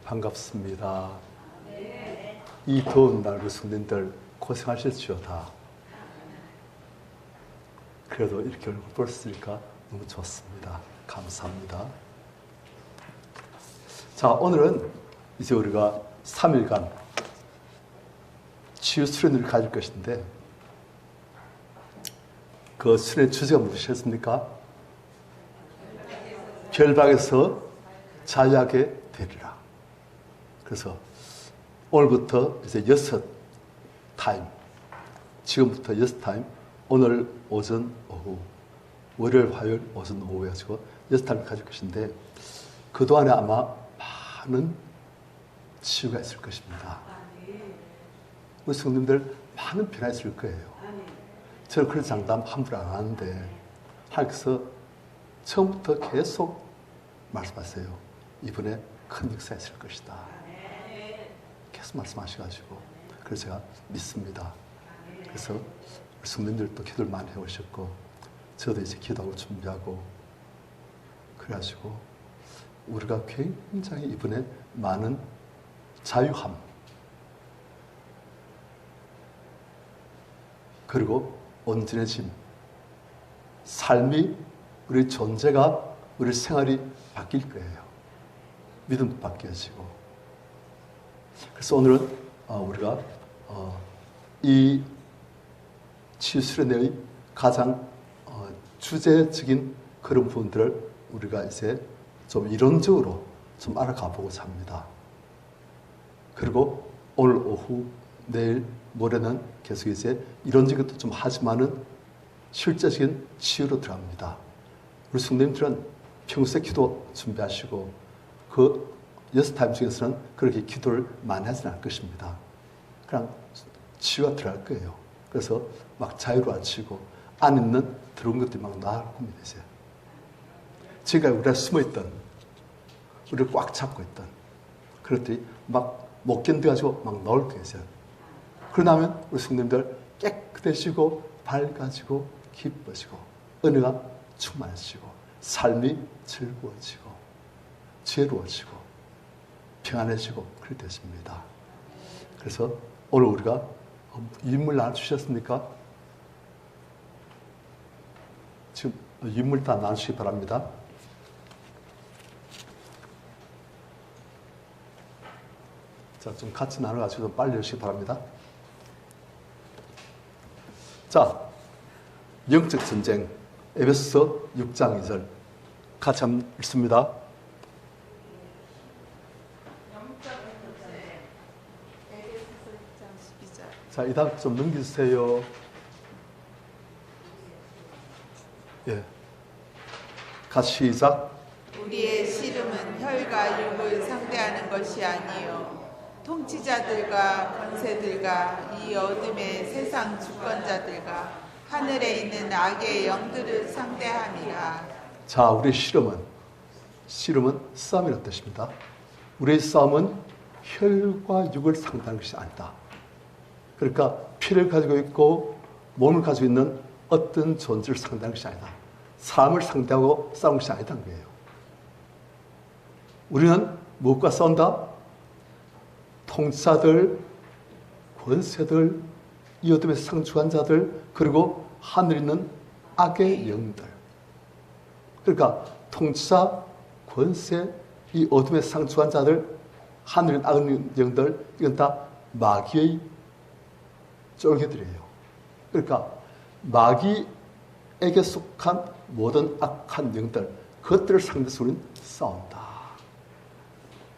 반갑습니다. 이 더운 날 우리 성도님들 고생하셨죠, 다. 그래도 이렇게 얼굴 볼 수 있으니까 너무 좋습니다. 감사합니다. 자, 오늘은 이제 우리가 3일간 치유 수련을 가질 것인데, 그 수련의 주제가 무엇이었습니까? 결박에서 자유하게 되리라. 그래서 오늘부터 이제 6타임, 지금부터 6타임, 오늘 오전, 오후, 월요일, 화요일, 오전, 오후 해가지고 6타임을 가질 것인데, 그동안에 아마 많은 치유가 있을 것입니다. 우리 성도님들 많은 변화가 있을 거예요. 저는 그런 장담 함부로 안 하는데, 하나님께서 처음부터 계속 말씀하세요. 이번에 큰 역사가 있을 것이다. 계속 말씀하셔가지고, 그래서 제가 믿습니다. 그래서 우리 성도님들도 기도를 많이 해오셨고, 저도 이제 기도하고 준비하고, 그래가지고 우리가 굉장히 이번에 많은 자유함, 그리고 온전해짐, 삶이, 우리 존재가, 우리 생활이 바뀔 거예요. 믿음도 바뀌어지고. 그래서 오늘은 우리가 이 치유 수련회의 가장 주제적인 그런 부분들을 우리가 이제 좀 이론적으로 좀 알아가 보고자 합니다. 그리고 오늘 오후, 내일, 모레는 계속 이제 이론적인 것도 좀 하지만은 실제적인 치유로 들어갑니다. 우리 성도님들은 평소에 기도 준비하시고, 그 6타임 중에서는 그렇게 기도를 많이 하지는 않을 것입니다. 그냥 치유가 들어갈 거예요. 그래서 막 자유로워지고, 안에 있는 들어온 것들이 막 나올 겁니다, 이제. 지금까지 우리가 숨어있던, 우리를 꽉 잡고 있던 그것들이 막 못 견뎌가지고 막 나올 거예요, 이제. 그러면 우리 성도님들 깨끗해지고, 밝아지고, 기뻐지고, 은혜가 충만해지고, 삶이 즐거워지고, 지혜로워지고, 평안해지고, 그렇게 되십니다. 그래서 오늘 우리가 유인물 나눠주셨습니까? 지금 유인물 다 나눠주시기 바랍니다. 자, 좀 같이 나눠가지고 좀 빨리 해주시기 바랍니다. 자, 영적 전쟁, 에베소서 6장 2절 같이 한번 읽습니다. 자, 이 다음 좀 넘겨주세요. 예, 같이 시작. 우리의 씨름은 혈과 육을 상대하는 것이 아니요 통치자들과 권세들과 이 어둠의 세상 주권자들과 하늘에 있는 악의 영들을 상대함이라. 자, 우리의 씨름은 싸움이라는 뜻입니다. 우리의 싸움은 혈과 육을 상대하는 것이 아니다. 그러니까 피를 가지고 있고 몸을 가지고 있는 어떤 존재를 상대하는 것이 아니다. 사람을 상대하고 싸우는 것이 아니다는 거예요. 우리는 무엇과 싸운다? 통치자들, 권세들, 이 어둠의 세상 주관자들, 그리고 하늘에 있는 악의 영들. 그러니까 통치자, 권세, 이 어둠의 세상 주관자들, 하늘에 있는 악의 영들, 이건 다 마귀의 쫄개들이에요. 그러니까 마귀에게 속한 모든 악한 영들, 그것들을 상대해서 우리는 싸운다.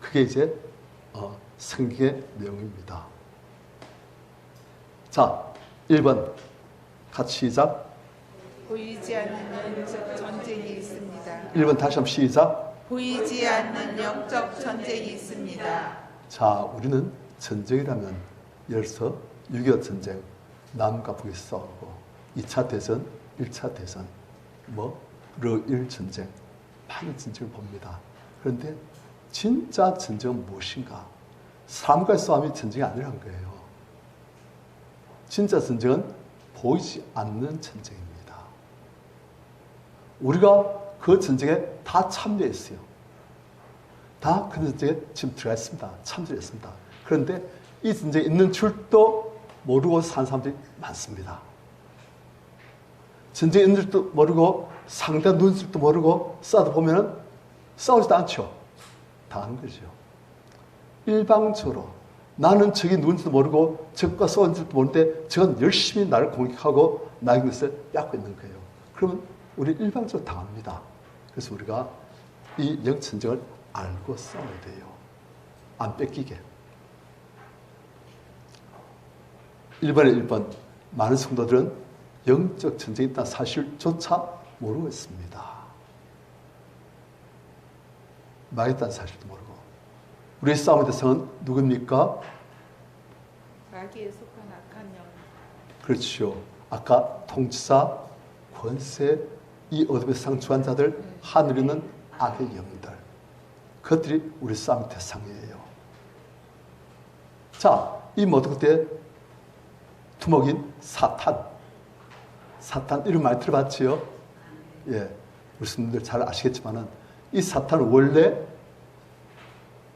그게 이제 성경의 내용입니다. 자, 1번 같이 시작. 보이지 않는 영적 전쟁이 있습니다. 1번 다시 한번 시작. 보이지 않는 영적 전쟁이 있습니다. 자, 우리는 전쟁이라면 예를 들어서 6.25 전쟁, 남과 북이 싸우고 2차 대전, 1차 대전, 러일 전쟁, 많은 전쟁을 봅니다. 그런데 진짜 전쟁은 무엇인가? 삶과의 싸움이 전쟁이 아니라는 거예요. 진짜 전쟁은 보이지 않는 전쟁입니다. 우리가 그 전쟁에 다 참여했어요. 다 그 전쟁에 지금 들어가 있습니다. 참전했습니다. 그런데 이 전쟁에 있는 줄도 모르고 산 사람들이 많습니다. 전쟁에 있는 줄도 모르고 상대 눈 줄도 모르고 싸우다 보면은 싸우지도 않죠. 당하는 거죠. 일방적으로 나는 적이 누군지도 모르고 적과 싸우는 줄도 모르는데 적은 열심히 나를 공격하고 나의 것을 뺏고 있는 거예요. 그러면 우리 일방적으로 당합니다. 그래서 우리가 이 영전쟁을 알고 싸워야 돼요. 안 뺏기게. 1번에 1번 많은 성도들은 영적 전쟁이 있다는 사실조차 모르고 있습니다. 망했다는 사실도 모르고. 우리의 싸움의 대상은 누굽니까? 마귀에 속한 악한 영. 그렇죠. 아까 통치사, 권세, 이 어둠의 상처한 자들, 하늘에 있는 악의 영들. 그것들이 우리 싸움의 대상이에요. 자, 이 모든 것들의 두목인 사탄. 사탄 이름 많이 들어봤지요? 예, 우리 분들 잘 아시겠지만은 이 사탄은 원래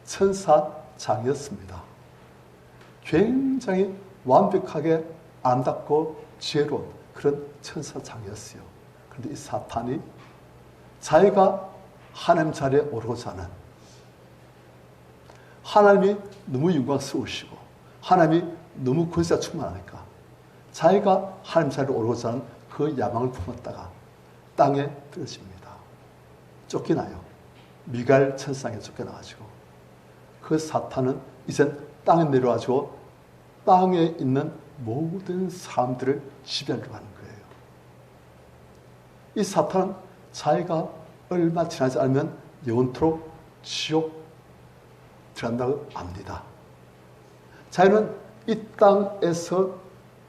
천사장이었습니다. 굉장히 완벽하게 아름답고 지혜로운 그런 천사장이었어요. 그런데 이 사탄이 자기가 하나님 자리에 오르고자 하는, 하나님이 너무 영광스러우시고 하나님이 너무 권세가 충만하니까 자기가 하나님 자리에 오르고자 하는 그 야망을 품었다가 땅에 떨어집니다. 쫓겨나요. 미가엘 천사장에 쫓겨나가지고 그 사탄은 이젠 땅에 내려와가지고 땅에 있는 모든 사람들을 지배하려고 하는 거예요. 이 사탄은 자기가 얼마 지나지 않으면 영원토록 지옥 들어간다고 압니다. 자기는 이 땅에서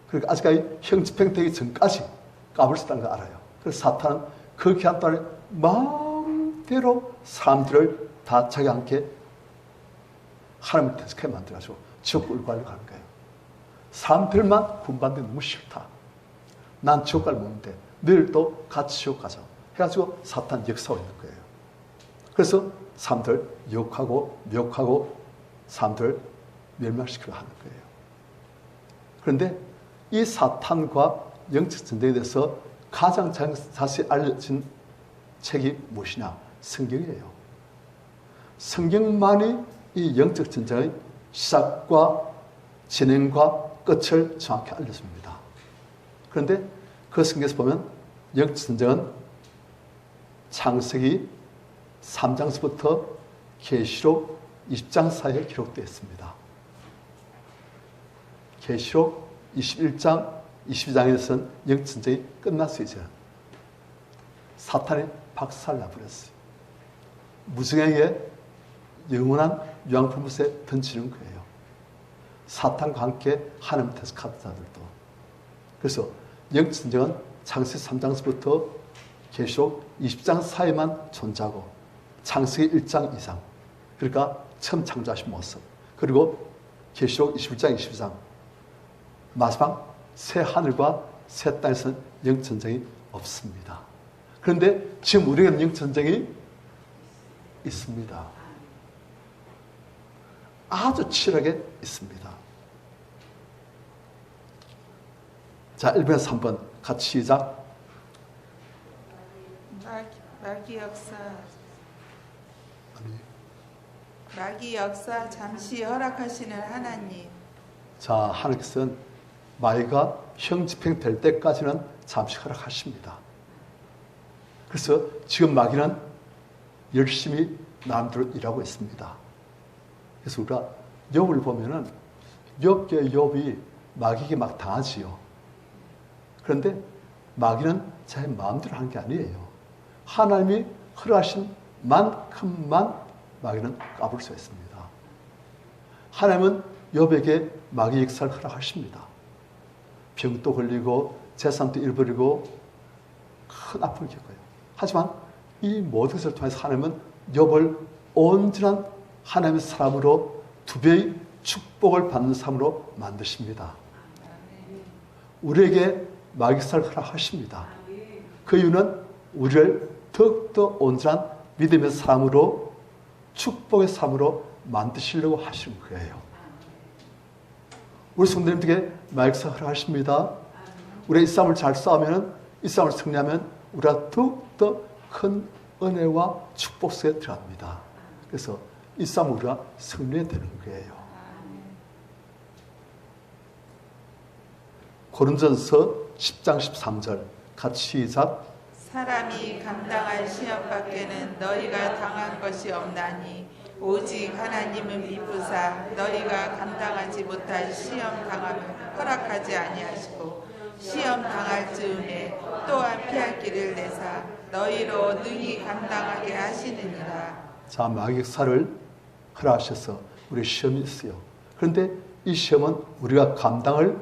그러니까 아직까지 형집행되기 전까지 까불 수 있다는 걸 알아요. 그래서 사탄은 그 기한 동안에 마음대로 사람들을 다 자기 함께 하나님을 대적하게 만들어가지고 지옥 끌고 가려고 하는 거예요. 사람들만 군반대 너무 싫다. 난 지옥 갈 못는데 너희들도 같이 지옥 가자. 해가지고 사탄 역사하고 있는 거예요. 그래서 사람들 욕하고 미혹하고 사람들 멸망시키려 하는 거예요. 그런데 이 사탄과 영적 전쟁에 대해서 가장 자세히 알려진 책이 무엇이냐? 성경이에요. 성경만이 이 영적 전쟁의 시작과 진행과 끝을 정확히 알려줍니다. 그런데 그 성경에서 보면 영적 전쟁은 창세기 3장서부터 계시록 20장 사이에 기록되어 있습니다. 계시록 21장, 22장에서는 영적 전쟁이 끝났어요. 이제. 사탄이 박살나버렸어요. 무정에게 영원한 유황불못에 던지는 거예요. 사탄과 함께 하나님 대적하던 자들도. 그래서 영적 전쟁은 창세기 3장서부터 계시록 20장 사이만 존재하고 창세기 1장 이상, 그러니까 처음 창조하신 모습, 그리고 계시록 21장 22장 마지막 새 하늘과 새 땅에서는 영적 전쟁이 없습니다. 그런데 지금 우리에게는 영적 전쟁이 있습니다. 아주 치열하게 있습니다. 자, 1번에서 3번 같이 시작. 마귀 역사. 아니. 마귀 역사 잠시 허락하시는 하나님. 자, 하나님께서는 마귀가 형집행될 때까지는 잠시 허락하십니다. 그래서 지금 마귀는 열심히 나름대로 일하고 있습니다. 그래서 우리가 욥을 보면은 욥이 마귀에게 막 당하지요. 그런데 마귀는 자기 마음대로 하는 게 아니에요. 하나님이 허락하신 만큼만 마귀는 까불 수 있습니다. 하나님은 욥에게 마귀 역사를 허락하십니다. 병도 걸리고 재산도 잃어버리고 큰 아픔을 겪어요. 하지만 이 모든 것을 통해서 하나님은 욥을 온전한 하나님의 사람으로 두 배의 축복을 받는 사람으로 만드십니다. 우리에게 마귀 역사를 허락하십니다. 그 이유는 우리를 더욱더 온전한 믿음의 사람으로 축복의 삶으로 만드시려고 하시는 거예요. 우리 성도님들에게 말씀 허락하십니다. 우리가 이 싸움을 잘 싸우면, 이 싸움을 승리하면 우리가 더욱더 큰 은혜와 축복 속에 들어갑니다. 그래서 이 싸움을 우리가 승리해야 되는 거예요. 고린도전서 10장 13절 같이 시작. 사람이 감당할 시험 밖에는 너희가 당한 것이 없나니 오직 하나님은 미쁘사 너희가 감당하지 못할 시험 당함을 허락하지 아니하시고 시험 당할 즈음에 또한 피할 길을 내사 너희로 능히 감당하게 하시느니라. 자, 마귀역사를 허락하셔서 우리 시험이 있어요. 그런데 이 시험은 우리가 감당을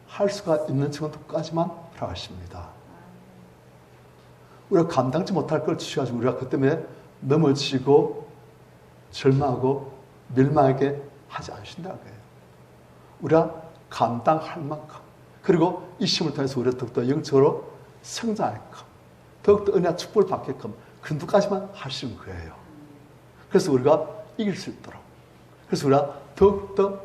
할 수가 있는 정도까지만 허락하십니다. 우리가 감당치 못할 걸 주셔가지고 우리가 그 때문에 넘어지고 절망하고 멸망하게 하지 않으신다는 거예요. 우리가 감당할 만큼, 그리고 이 시험을 통해서 우리가 더욱더 영적으로 성장하게끔, 더욱더 은혜와 축복을 받게끔 그런 것까지만 하시는 거예요. 그래서 우리가 이길 수 있도록, 그래서 우리가 더욱더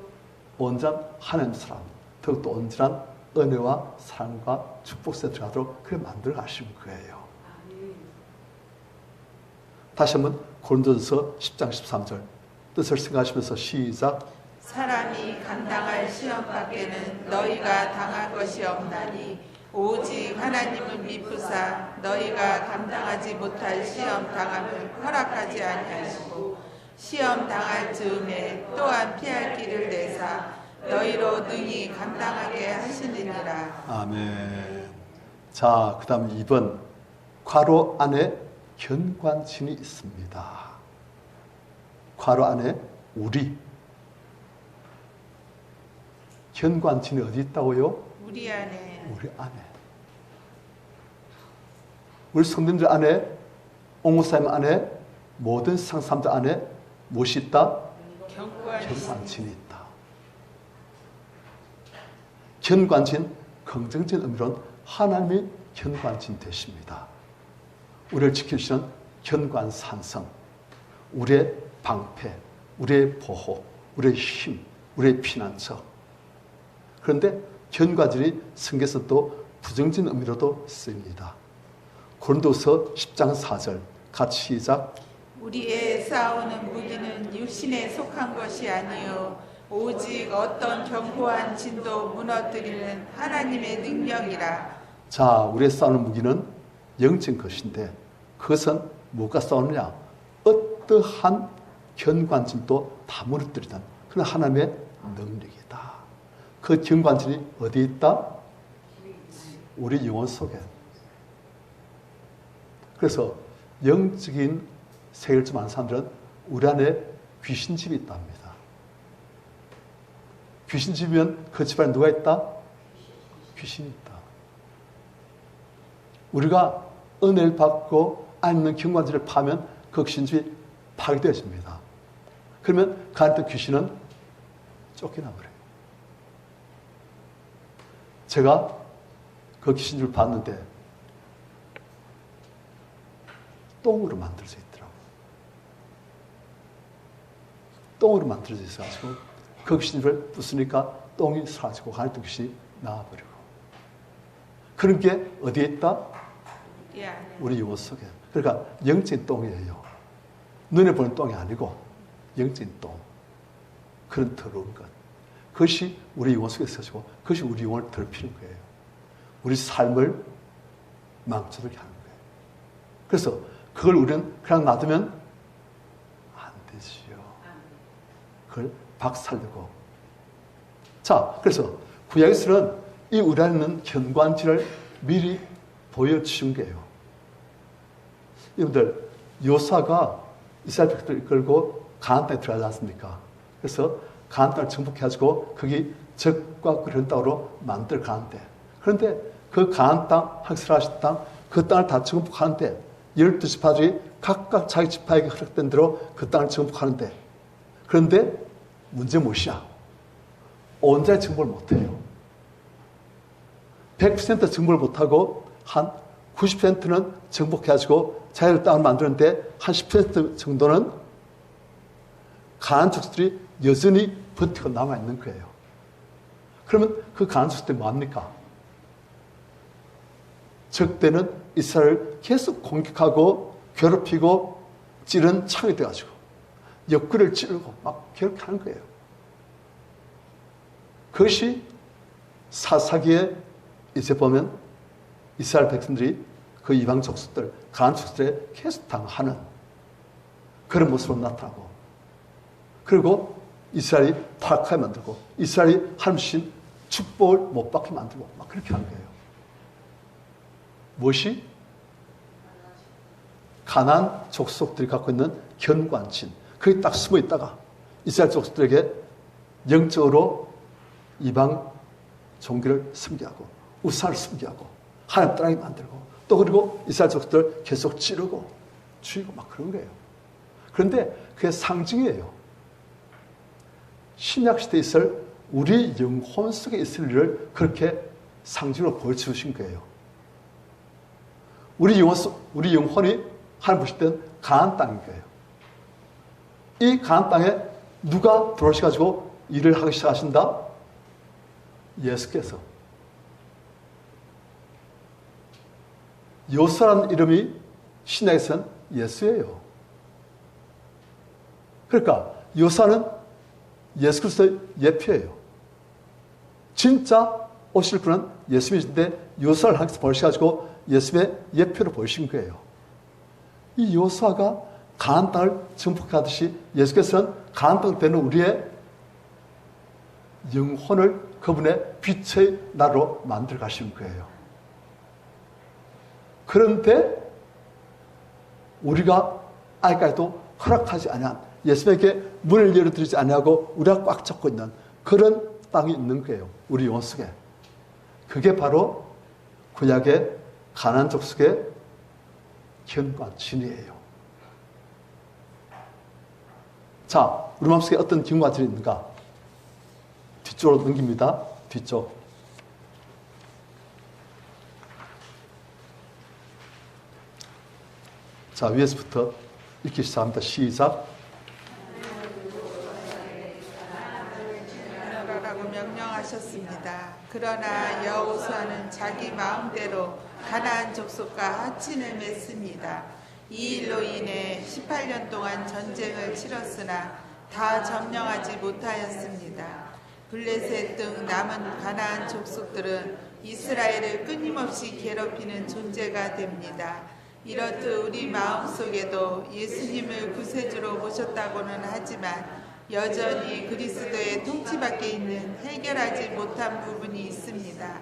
온전한 하나님 사람, 더욱더 온전한 은혜와 사랑과 축복 속에 들어가도록 그렇게 만들어 가시는 거예요. 다시 한번 고린도전서 10장 13절 뜻을 생각하시면서 시작. 사람이 감당할 시험 밖에는 너희가 당할 것이 없나니 오직 하나님은 미쁘사 너희가 감당하지 못할 시험 당함을 허락하지 아니하시고 시험 당할 즈음에 또한 피할 길을 내사 너희로 능히 감당하게 하시느니라. 아멘. 자, 그 다음 2번 괄호 안에 현관신이 있습니다. 괄호 안에 우리. 현관신이 어디 있다고요? 우리 안에. 우리 안에. 우리 성도님들 안에, 옹무사님 안에, 모든 상사람들 안에 무엇이 있다? 현관신이 있다. 현관신, 긍정적인 의미로는 하나님이 현관신 되십니다. 우리를 지키시는 현관산성, 우리의 방패, 우리의 보호, 우리의 힘, 우리의 피난처. 그런데 현관신이 성경에서 또 부정적인 의미로도 쓰입니다. 고린도서 10장 4절 같이 시작. 우리의 싸우는 무기는 육신에 속한 것이 아니요 오직 어떤 견고한 진도 무너뜨리는 하나님의 능력이라. 자, 우리의 싸우는 무기는 영적인 것인데 그것은 뭐가 싸우느냐? 어떠한 현관진도 다 무너뜨리는 그런 하나님의 능력이다. 그 현관진이 어디에 있다? 우리 영혼 속에. 그래서 영적인 세계를 좀 아는 사람들은 우리 안에 귀신집이 있다 합니다. 귀신집이면 그 집안에 누가 있다? 귀신이 있다. 우리가 은혜를 받고 안에 있는 경관지를 파면 그 귀신집이 파괴되어집니다. 그러면 그 안에 있던 귀신은 쫓겨나버려요. 제가 그 귀신집을 봤는데 똥으로 만들어져 있더라고요. 똥으로 만들어져 있어가지고 그 귀신을 부수니까 똥이 사라지고 안에 있던 귀신이 나와버리고. 그런 게 어디에 있다? 우리 영혼 속에. 그러니까 영적인 똥이에요. 눈에 보는 똥이 아니고 영적인 똥. 그런 더러운 것. 그것이 우리 영혼 속에 있어지고 그것이 우리 영혼을 더럽히는 거예요. 우리 삶을 망쳐들게 하는 거예요. 그래서 그걸 우리는 그냥 놔두면 안 되지요. 그걸 박살내고. 자, 그래서 구약에서는 이 우리 안에 있는 현관지를 미리 보여주신 거예요. 여러분들, 요사가 이스라엘 백성들을 이끌고 가나안 땅에 들어가지 않습니까? 그래서 가나안 땅을 정복해가지고 거기 적과 그런 땅으로 만들 가는데, 그런데 그 가나안 땅, 학살하신 땅, 그 땅을 다 정복하는데 12지파들이 각각 자기 지파에게 허락된 대로 그 땅을 정복하는데, 그런데 문제 무엇이야? 온전히 정복을 못해요. 100% 정복을 못하고 한 90%는 정복해가지고 자유를 땅을 만드는데 한 10% 정도는 가난한 족속들이 여전히 버티고 남아있는 거예요. 그러면 그 가난한 족속들이 뭐합니까? 적대는 이스라엘을 계속 공격하고 괴롭히고 찌른 창이 돼가지고 옆구리를 찌르고 막 괴롭히는 거예요. 그것이 사사기에 이제 보면 이스라엘 백성들이 그 이방 족속들, 가난한 족속들에 계속 당하는 그런 모습으로 나타나고, 그리고 이스라엘이 타락하게 만들고, 이스라엘이 하나님 축복을 못 받게 만들고 막 그렇게 하는 거예요. 무엇이? 가난한 족속들이 갖고 있는 견고한 진, 거기 딱 숨어 있다가 이스라엘 족속들에게 영적으로 이방 종교를 섬기하고 우상을 섬기하고 하나님 떠나게 만들고, 또 그리고 이스라엘 족속들 계속 찌르고 죽이고 막 그런 거예요. 그런데 그게 상징이에요. 신약시대에 있을 우리 영혼 속에 있을 일을 그렇게 상징으로 보여주신 거예요. 우리 영혼이 하나님 보실 때는 가나안 땅인 거예요. 이 가나안 땅에 누가 들어오셔가지고 일을 하기 시작하신다? 예수께서. 요사라는 이름이 신약에서는 예수예요. 그러니까 요사는 예수 그리스도의 예표예요. 진짜 오실 분은 예수님이신데 요사를 하나님께서 보셔가지고 예수님의 예표로 보이신 거예요. 이 요사가 가나안 땅을 정복하듯이 예수께서는 가나안 땅 되는 우리의 영혼을 그분의 빛의 나라로 만들어 가신 거예요. 그런데 우리가 아직까지도 허락하지 아니한, 예수님에게 문을 열어드리지 아니하고 우리가 꽉 잡고 있는 그런 땅이 있는 거예요. 우리 영혼 속에. 그게 바로 구약의 가나안 족속의 견고한 진이에요. 자, 우리 마음속에 어떤 견고한 진이 있는가? 뒤쪽으로 넘깁니다. 뒤쪽. 자, 위에서부터 읽기 시작합니다. 시작. 라고 명령하셨습니다. 그러나 여호수아는 자기 마음대로 가나안 족속과 합친을 맺습니다. 이 일로 인해 18년 동안 전쟁을 치렀으나 다 점령하지 못하였습니다. 블레셋 등 남은 가나안 족속들은 이스라엘을 끊임없이 괴롭히는 존재가 됩니다. 이렇듯 우리 마음속에도 예수님을 구세주로 모셨다고는 하지만 여전히 그리스도의 통치 밖에 있는 해결하지 못한 부분이 있습니다.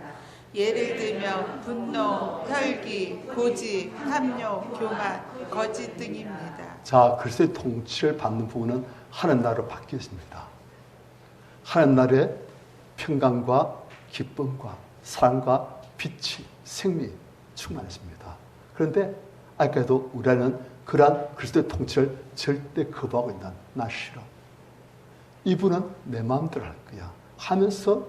예를 들면 분노, 혈기, 고집, 탐욕, 교만, 거짓 등입니다. 자, 그리스도의 통치를 받는 부분은 하나님 나라로 바뀌어 있습니다. 하나님 나라의 평강과 기쁨과 사랑과 빛이, 생명이 충만했습니다. 그런데 아직까지도 우리는 그러한 그리스도의 통치를 절대 거부하고 있는, 나 싫어, 이분은 내 마음대로 할 거야 하면서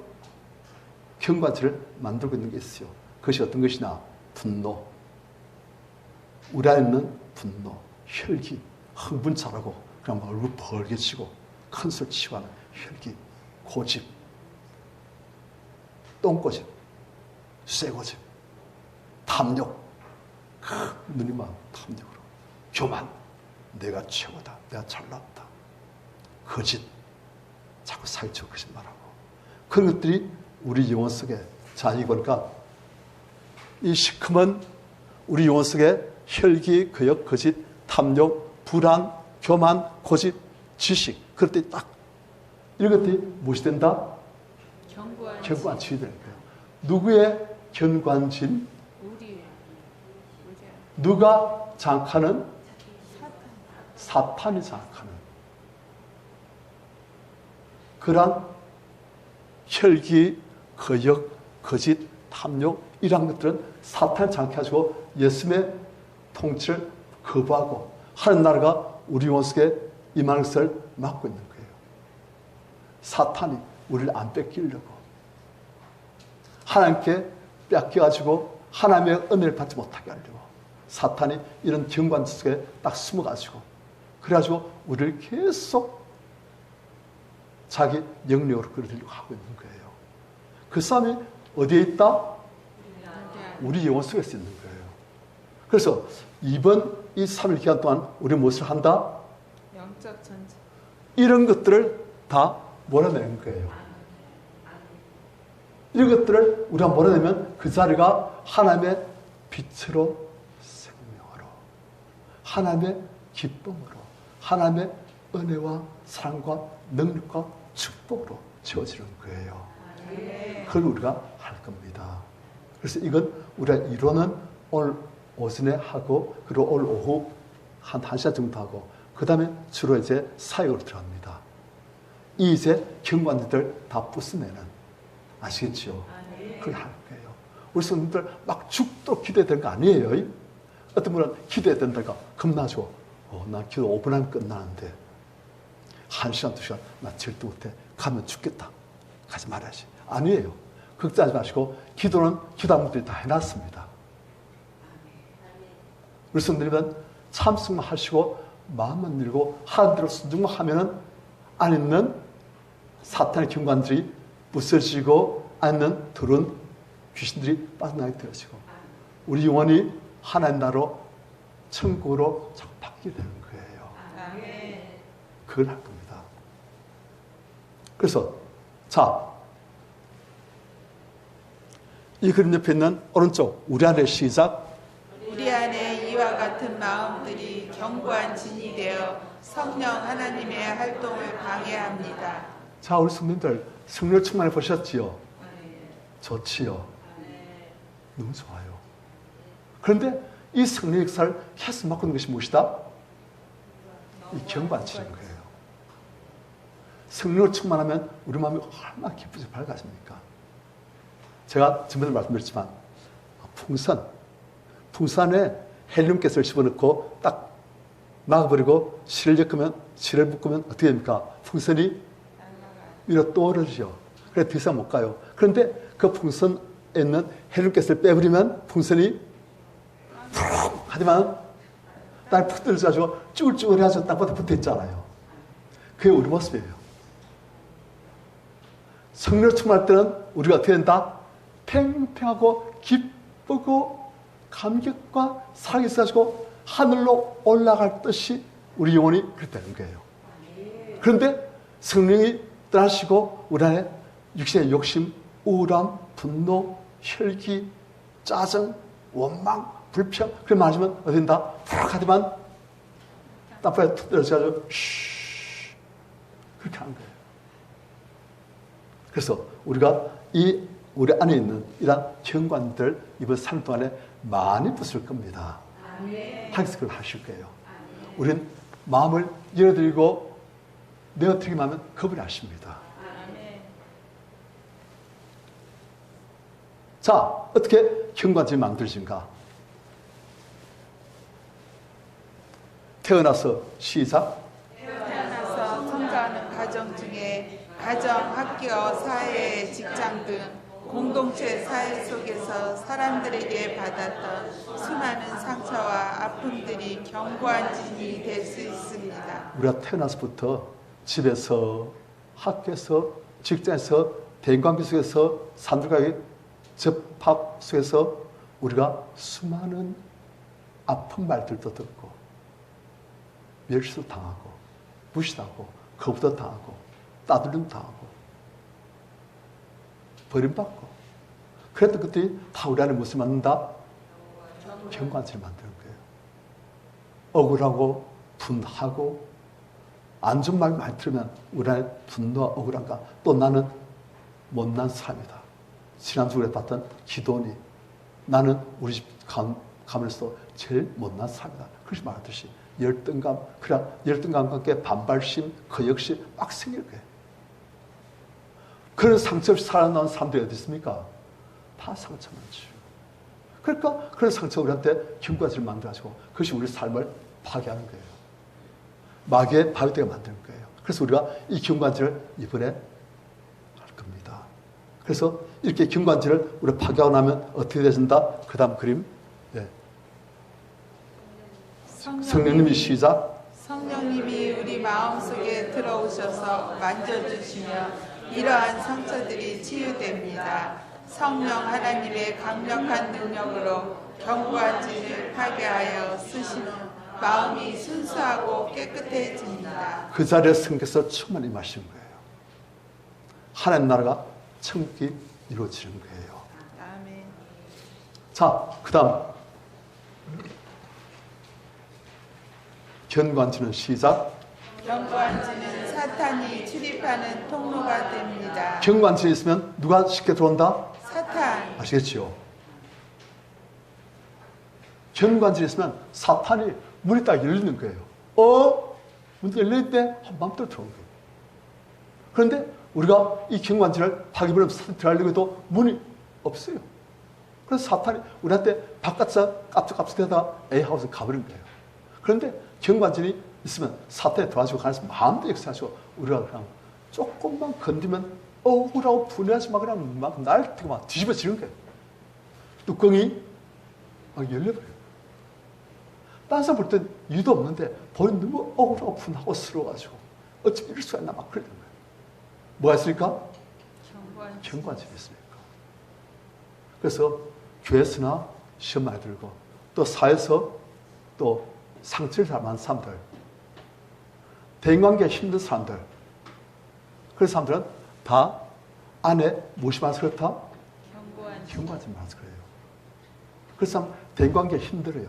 경관치를 만들고 있는 게 있어요. 그것이 어떤 것이냐? 분노. 우리 안에 있는 분노, 혈기, 흥분잘하고 그냥 얼굴 벌게치고 큰 소리 치고 하는 혈기, 고집, 똥고집, 쇠고집, 탐욕, 눈이 막 탐욕으로, 교만, 내가 최고다, 내가 잘났다, 거짓, 자꾸 사기치고 거짓말하고, 그런 것들이 우리 영혼 속에, 자, 이거니까 이 시커먼 우리 영혼 속에 혈기, 거역, 거짓, 탐욕, 불안, 교만, 고집, 지식, 그럴 때 딱 이런 것들이 무엇이 된다? 견고한 진이 되는 거예요. 누구의 견고한 진? 누가 장악하는? 사탄이 장악하는 그러한 혈기, 거역, 거짓, 탐욕 이런 것들은 사탄을 장악해가지고 예수님의 통치를 거부하고 하는 나라가 우리 영혼 속에 임하는 것을 막고 있는 거예요. 사탄이 우리를 안 뺏기려고 하나님께 뺏겨가지고 하나님의 은혜를 받지 못하게 하려고 사탄이 이런 경관 속에 딱 숨어가지고 그래가지고 우리를 계속 자기 영역으로 끌어들이려고 하고 있는 거예요. 그 싸움이 어디에 있다? 우리 영혼 속에서 있는 거예요. 그래서 이번 이 3일 기간 동안 우리 무엇을 한다? 영적 전쟁. 이런 것들을 다 몰아내는 거예요. 이런 것들을 우리가 몰아내면 그 자리가 하나님의 빛으로 생명으로 하나님의 기쁨으로 하나님의 은혜와 사랑과 능력과 축복으로 채워지는 거예요. 그걸 우리가 할 겁니다. 그래서 이건 우리가 이론은 오늘 오전에 하고 그리고 오늘 오후 한 1시간 정도 하고 그 다음에 주로 이제 사역으로 들어갑니다. 이 이제 경관들 다 부숴내는 아시겠죠? 그걸 할 거예요. 우리 성도들 막 죽도록 기도되는 거 아니에요. 어떤 분은 기도해야 된다니까 겁나죠. 나 기도 5분 하면 끝나는데 1시간, 2시간 나 절대 못해. 가면 죽겠다. 가지 말아야지. 아니에요. 걱정하지 마시고 기도는 기도한 분들이 다 해놨습니다. 우리 성도님은 참석만 하시고 마음만 들고 하나님대로 순종만 하면은 안 있는 사탄의 경관들이 부서지고 안 있는 더러운 귀신들이 빠져나게 되어지고 우리 영혼이 하나님 나라로 천국으로 자꾸 바뀌게 되는 거예요. 그걸 할 겁니다. 그래서 자, 이 그림 옆에 있는 오른쪽 우리 안에 시작. 우리 안에 이와 같은 마음들이 견고한 진이 되어 성령 하나님의 활동을 방해합니다. 자, 우리 성도님들 성령 충만해 보셨지요? 좋지요? 너무 좋아요. 그런데 이 성령 역사를 계속 맡고 있는 것이 무엇이다? 이 경반치는 거예요. 성령을 충만하면 우리 마음이 얼마나 기쁘지 밝아집니까? 제가 전에도 말씀드렸지만 풍선에 헬륨가스를 집어넣고 딱 막아버리고 실을 엮으면 실을 묶으면 어떻게 됩니까? 풍선이 위로 떠오르죠. 그래 더 이상 못 가요. 그런데 그 풍선에 있는 헬륨가스를 빼버리면 풍선이 푹 하지만 땅에 푹 떨어져가지고 쭈글쭈글해가지고 땅바닥에 붙어있잖아요. 그게 우리 모습이에요. 성령을 충만할 때는 우리가 어떻게 된다? 팽팽하고 기쁘고 감격과 사랑이 있어가지고 하늘로 올라갈 듯이 우리 영혼이 그렇다는 거예요. 그런데 성령이 떠나시고 우리 안에 육신의 욕심, 우울함, 분노, 혈기, 짜증, 원망, 불평 그런 말하면 어디 된다? 푹 하지만 땅바닥에 툭 떨어져가지고 쉬 그렇게 하는 거예요. 그래서 우리가 우리 안에 있는 이런 경관들 이번 3일 동안에 많이 부술 겁니다. 하나님께서 그걸 하실 거예요. 우리는 마음을 열어드리고 내어드리기만 하면 그분이 하십니다. 자, 어떻게 경관들이 만들어진가? 태어나서 시작. 태어나서 성장하는 과정 중에 가정, 학교, 사회, 직장 등 공동체 사회 속에서 사람들에게 받았던 수많은 상처와 아픔들이 견고한 진이 될 수 있습니다. 우리가 태어나서부터 집에서, 학교에서, 직장에서, 대인관계 속에서, 사람들과의 접합 속에서 우리가 수많은 아픈 말들도 듣고 멸시도 당하고 무시당하고 거부도 당하고 따돌림 당하고 버림받고 그랬던 것들이 다 우리 안에 무엇을 만든다? 경관치를 만드는 거예요. 억울하고 분하고 안 좋은 말 많이 들으면 우리 안에 분노와 억울함과 또 나는 못난 사람이다. 지난주에 봤던 기도원이 나는 우리 집 가면서 제일 못난 사람이다. 그렇게 말하듯이 열등감, 그래 열등감과 함께 반발심, 그 역시 막 생길 거예요. 그런 상처 없이 살아나온 사람들이 어디 있습니까? 다 상처만 지요. 그러니까 그런 상처가 우리한테 경관치를 만들어가지고 그것이 우리 삶을 파괴하는 거예요. 마귀의 바위대가 만드는 거예요. 그래서 우리가 이 경관치를 이번에 할 겁니다. 그래서 이렇게 경관지를 우리가 파괴하고 나면 어떻게 되신다? 그 다음 그림. 예. 성령님이 시작. 성령님이 우리 마음속에 들어오셔서 만져주시며 이러한 상처들이 치유됩니다. 성령 하나님의 강력한 능력으로 견고한 진을 파괴하여 쓰시는 마음이 순수하고 깨끗해집니다. 그 자리에 성령께서 충만히 임하시는 거예요. 하나님 나라가 천국이 이루어지는 거예요. 아멘. 자, 그 다음 견관지는 시작. 견고한지는 사탄이 출입하는 통로가 됩니다. 견관지에 있으면 누가 쉽게 들어온다? 사탄. 아시겠죠? 견관지에 있으면 사탄이 문이 딱 열리는 거예요. 문이 열리는데 마음대로 들어오는 거예요. 그런데 우리가 이 견관지를 파괴버리면 사탄이 들어가려고 해도 문이 없어요. 그래서 사탄이 우리한테 바깥에서 깝죽깝죽대다가 A하우스 가버린 거예요. 그런데 견관진이 있으면 사탄에 들어가지고 가서 마음대로 역사하시고 우리가 그냥 조금만 건드면 억울하고 분해하지 막 그냥 막 날뛰고 막 뒤집어지는 거예요. 뚜껑이 막 열려버려요. 딴 사람 볼 땐 이유도 없는데 본인 너무 억울하고 분하고 스러워가지고 어쩜 이럴 수가 있나 막 그러는 거예요. 뭐가 있으니까? 견관진이 있으니까. 그래서 교회에서나 시험 많이 들고 또 사회에서 또 상처를 잘 많은 사람들, 대인관계가 힘든 사람들, 그런 사람들은 다 안에 무엇이 많아서 그렇다? 견관진이 많아서 그래요. 그래서 대인관계가 힘들어요.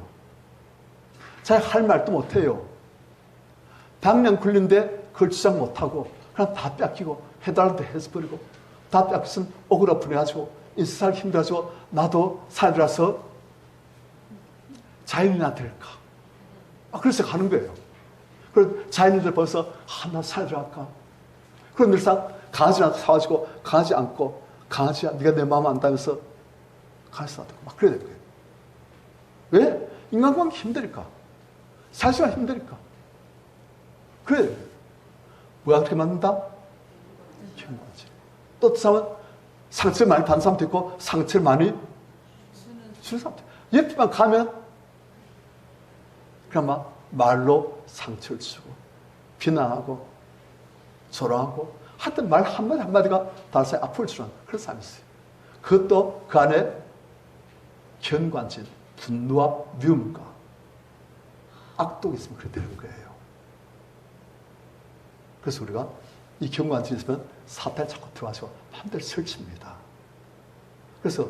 잘 할 말도 못해요. 당량 굴린데 그걸 주장 못하고 그냥 다 뺏기고 해달라도 해서 버리고 다 뺏겼으면 억울하 분해가지고 인생 살기 힘들어가지고 나도 살더라서 자연이나 될까? 그래서 가는 거예요. 그리고 자연인들 벌써 나 살더라 할까? 그럼 늘상 강아지 하나 사가지고 강아지 안고 강아지야 네가 내 마음 안다면서 강아지 놔두고 막 그래야 되는 거예요. 왜? 인간관계 힘드니까. 사실은 힘드니까. 그래야 돼요. 뭐가 그렇게 맞는다? 견관지. 또 사람은 상처를 많이 받는 사람도 있고 상처를 많이 주는 사람도 있고 옆에만 가면 그냥 막 말로 상처를 주고 비난하고 조롱하고 하여튼 말 한마디 한마디가 다른 사람이 아픔을 주는 그런 사람이 있어요. 그것도 그 안에 견관진, 분노와 미움과 악독이 있으면 그렇게 되는 거예요. 그래서 우리가 이 견관진이 있으면 사탄이 자꾸 들어와서 마음대로 설칩니다. 그래서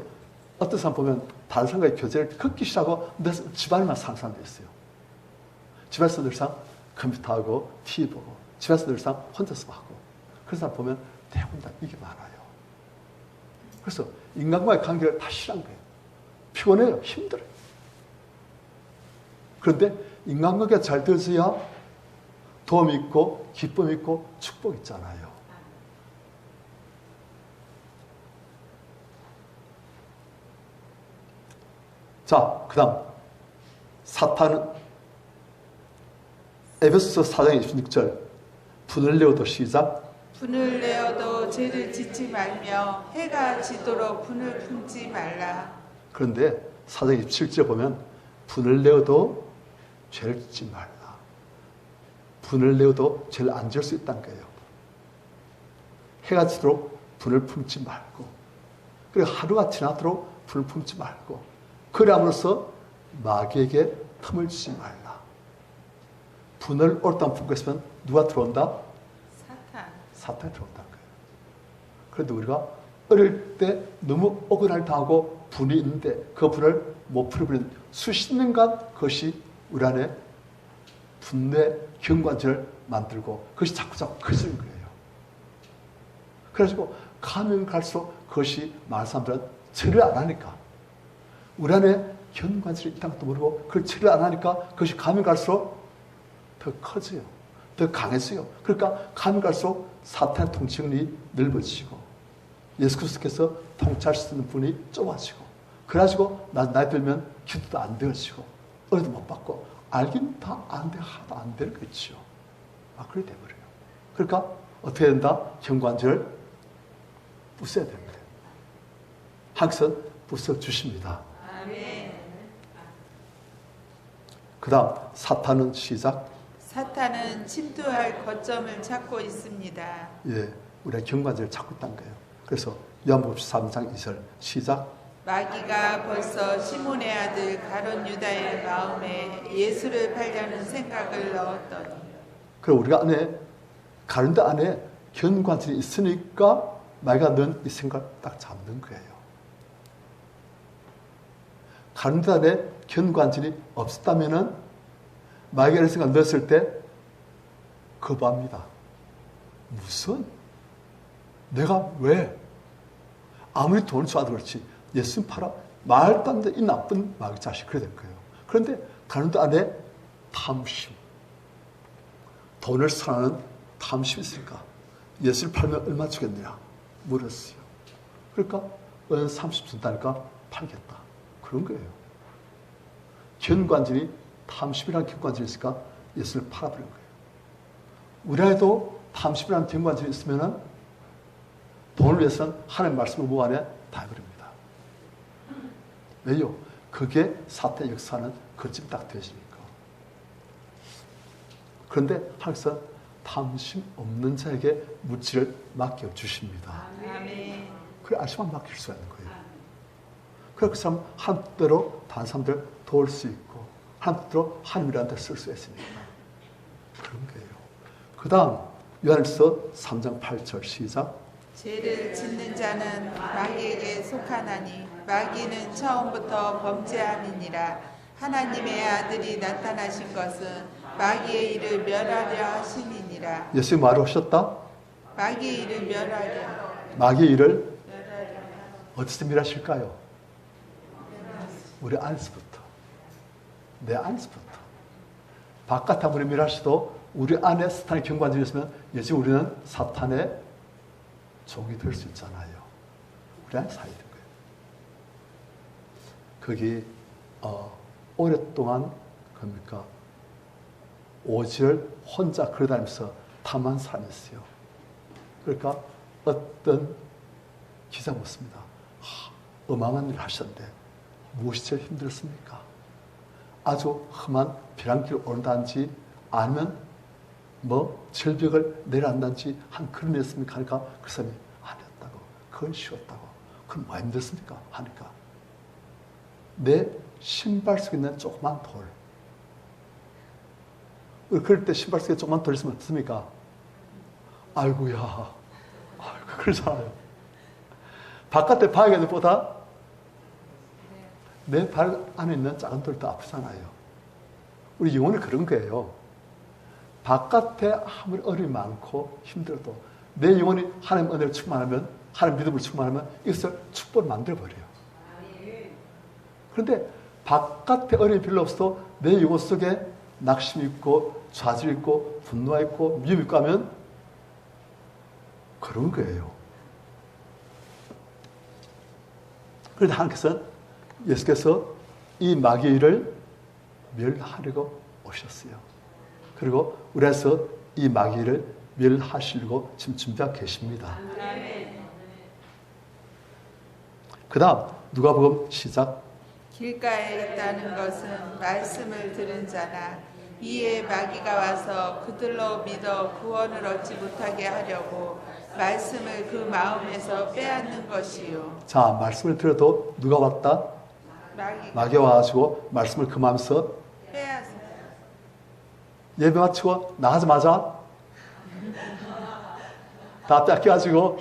어떤 사람 보면 다른 사람과의 교제를 걷기 시작하고 집안에만 사는 사람도 있어요. 집에서 늘상 컴퓨터하고 TV 보고 집에서 늘상 혼자서 하고 그런 사람 보면 대부분 다 이게 많아요. 그래서 인간과의 관계를 다 싫어한 거예요. 피곤해요. 힘들어요. 그런데 인간관계가 잘 되어져야 도움이 있고 기쁨이 있고 축복이 있잖아요. 자, 그 다음 사탄은 에베소서 4장 26절 분을 내어도 시작. 분을 내어도 죄를 짓지 말며 해가 지도록 분을 품지 말라. 그런데 4장 27절 보면 분을 내어도 죄를 짓지 말라. 분을 내어도 죄를 안 지을 수 있다는 거예요. 해가 지도록 분을 품지 말고 그리고 하루가 지나도록 분을 품지 말고 그래함으로써 마귀에게 틈을 주지 말라. 분을 옳다 품고 있으면 누가 들어온다? 사탄이 들어온다는 거예요. 그런데 우리가 어릴 때 너무 억울할 당하고 분이 있는데 그 분을 못 풀어버리는 수십 년간 그것이 우리 안에 분내 경관지를 만들고 그것이 자꾸 커지는 거예요. 그래가지고 가면 갈수록 그것이 많은 사람들은 처리를 안 하니까 우리 안에 경관지를 있다는 것도 모르고 그걸 처리를 안 하니까 그것이 가면 갈수록 더 커져요. 더 강해져요. 그러니까 가면 갈수록 사탄의 통치력이 넓어지고 예수 그리스도께서 통치할 수 있는 분이 좁아지고 그래가지고 나이 들면 기도도 안 되어지고 은혜도 못 받고 알긴 다 안 돼. 하도 안 되는 거죠. 그렇게 돼버려요. 그러니까 어떻게 된다? 경관지를 부숴야 됩니다. 하나님께서 부숴주십니다. 그 다음 사탄은 시작. 사탄은 침투할 거점을 찾고 있습니다. 예, 우리가 경관절을 찾고 있다는 거예요. 그래서 요한복음 3장 2절 시작. 마귀가 벌써 시몬의 아들 가룟 유다의 마음에 예수를 팔려는 생각을 넣었더니. 그리고 우리가 안에 가운데 안에 견관절이 있으니까 마귀가 넣은 이 생각을 딱 잡는 거예요. 가운데 안에 견관절이 없었다면은 마귀가 이런 생각을 넣었을 때 거부합니다. 무슨? 내가 왜? 아무리 돈을 좋아도 그렇지 예수님 팔아? 말도 안 돼. 이 나쁜 마귀 자식. 그래 될 거예요. 그런데 가운데 안에 탐심. 돈을 사랑하는 탐심이 있으니까 예수를 팔면 얼마 주겠느냐 물었어요. 그러니까 은 30 준다니까 팔겠다. 그런 거예요. 견관절이 탐심이라는 견관절이 있으니까 예수를 팔아버린 거예요. 우리 안에도 탐심이라는 견관절이 있으면 돈을 위해서는 하나님의 말씀을 뭐 안에 다 해버립니다. 왜요? 그게 사탄의 역사는 거짓 딱 되시니까. 그런데 하나님께서 탐심 없는 자에게 무치를 맡겨주십니다. 아멘. 그래 알수만 맡길 수가 있는 거예요. 그래서 그 사람 하나님 뜻대로 다른 사람들 도울 수 있고 하나님 뜻대로 하나님이라는 데 쓸 수 있으니까 그런 거예요. 그 다음 요한일서 3장 8절 시작. 죄를 짓는 자는 마귀에게 속하나니 마귀는 처음부터 범죄함이니라. 하나님의 아들이 나타나신 것은 마귀의 일을 멸하려 하심이니라. 예수님 말을 하셨다. 마귀의 일을 멸하려. 마귀의 일을 어디서 멸하실까요? 우리 안에서부터. 내 안에서부터. 바깥 아무리 멸하시도 우리 안에 사탄의 경관절이 있으면 예지 우리는 사탄의 종이 될 수 있잖아요. 우리 안에 살아야 되는 거예요. 거기 오랫동안 그럽니까 오지를 혼자 걸어다니면서 탐한 사람이 있어요. 그러니까 어떤 기자 묻습니다. 어마어마한 일을 하셨는데 무엇이 제일 힘들었습니까? 아주 험한 벼랑길을 오른다든지 아니면 뭐 절벽을 내려앉는지 한 그런 일이었습니까? 하니까 그 사람이 안 했다고. 그건 쉬웠다고. 그럼 뭐 힘들었습니까? 하니까 내 신발 속에 있는 조그만 돌. 그럴 때 신발 속에 조그만 돌 있으면 어떻습니까? 아이고야. 아이고, 그러잖아요. 바깥에 방해가 보다 내 발 안에 있는 작은 돌도 아프잖아요. 우리 영혼이 그런 거예요. 바깥에 아무리 어려움이 많고 힘들어도 내 영혼이 하나님 은혜를 충만하면 하나님 믿음을 충만하면 이것을 축복을 만들어버려요. 그런데 바깥에 어려움이 별로 없어도 내 영혼 속에 낙심이 있고 좌절이 있고 분노가 있고 미움이 있고 하면 그런 거예요. 그런데 하나님께서는 예수께서 이 마귀의 일을 멸하려고 오셨어요. 그리고 우리에서 이 마귀를 멸하시려고 지금 준비하고 계십니다. 그 다음 누가복음 시작. 길가에 있다는 것은 말씀을 들은 자나 이에 마귀가 와서 그들로 믿어 구원을 얻지 못하게 하려고 말씀을 그 마음에서 빼앗는 것이요. 자, 말씀을 들어도 누가 왔다? 마귀가 와가지고 말씀을 그 마음에서 빼앗어. 예배 마치고 나가자마자 다 뺏겨가지고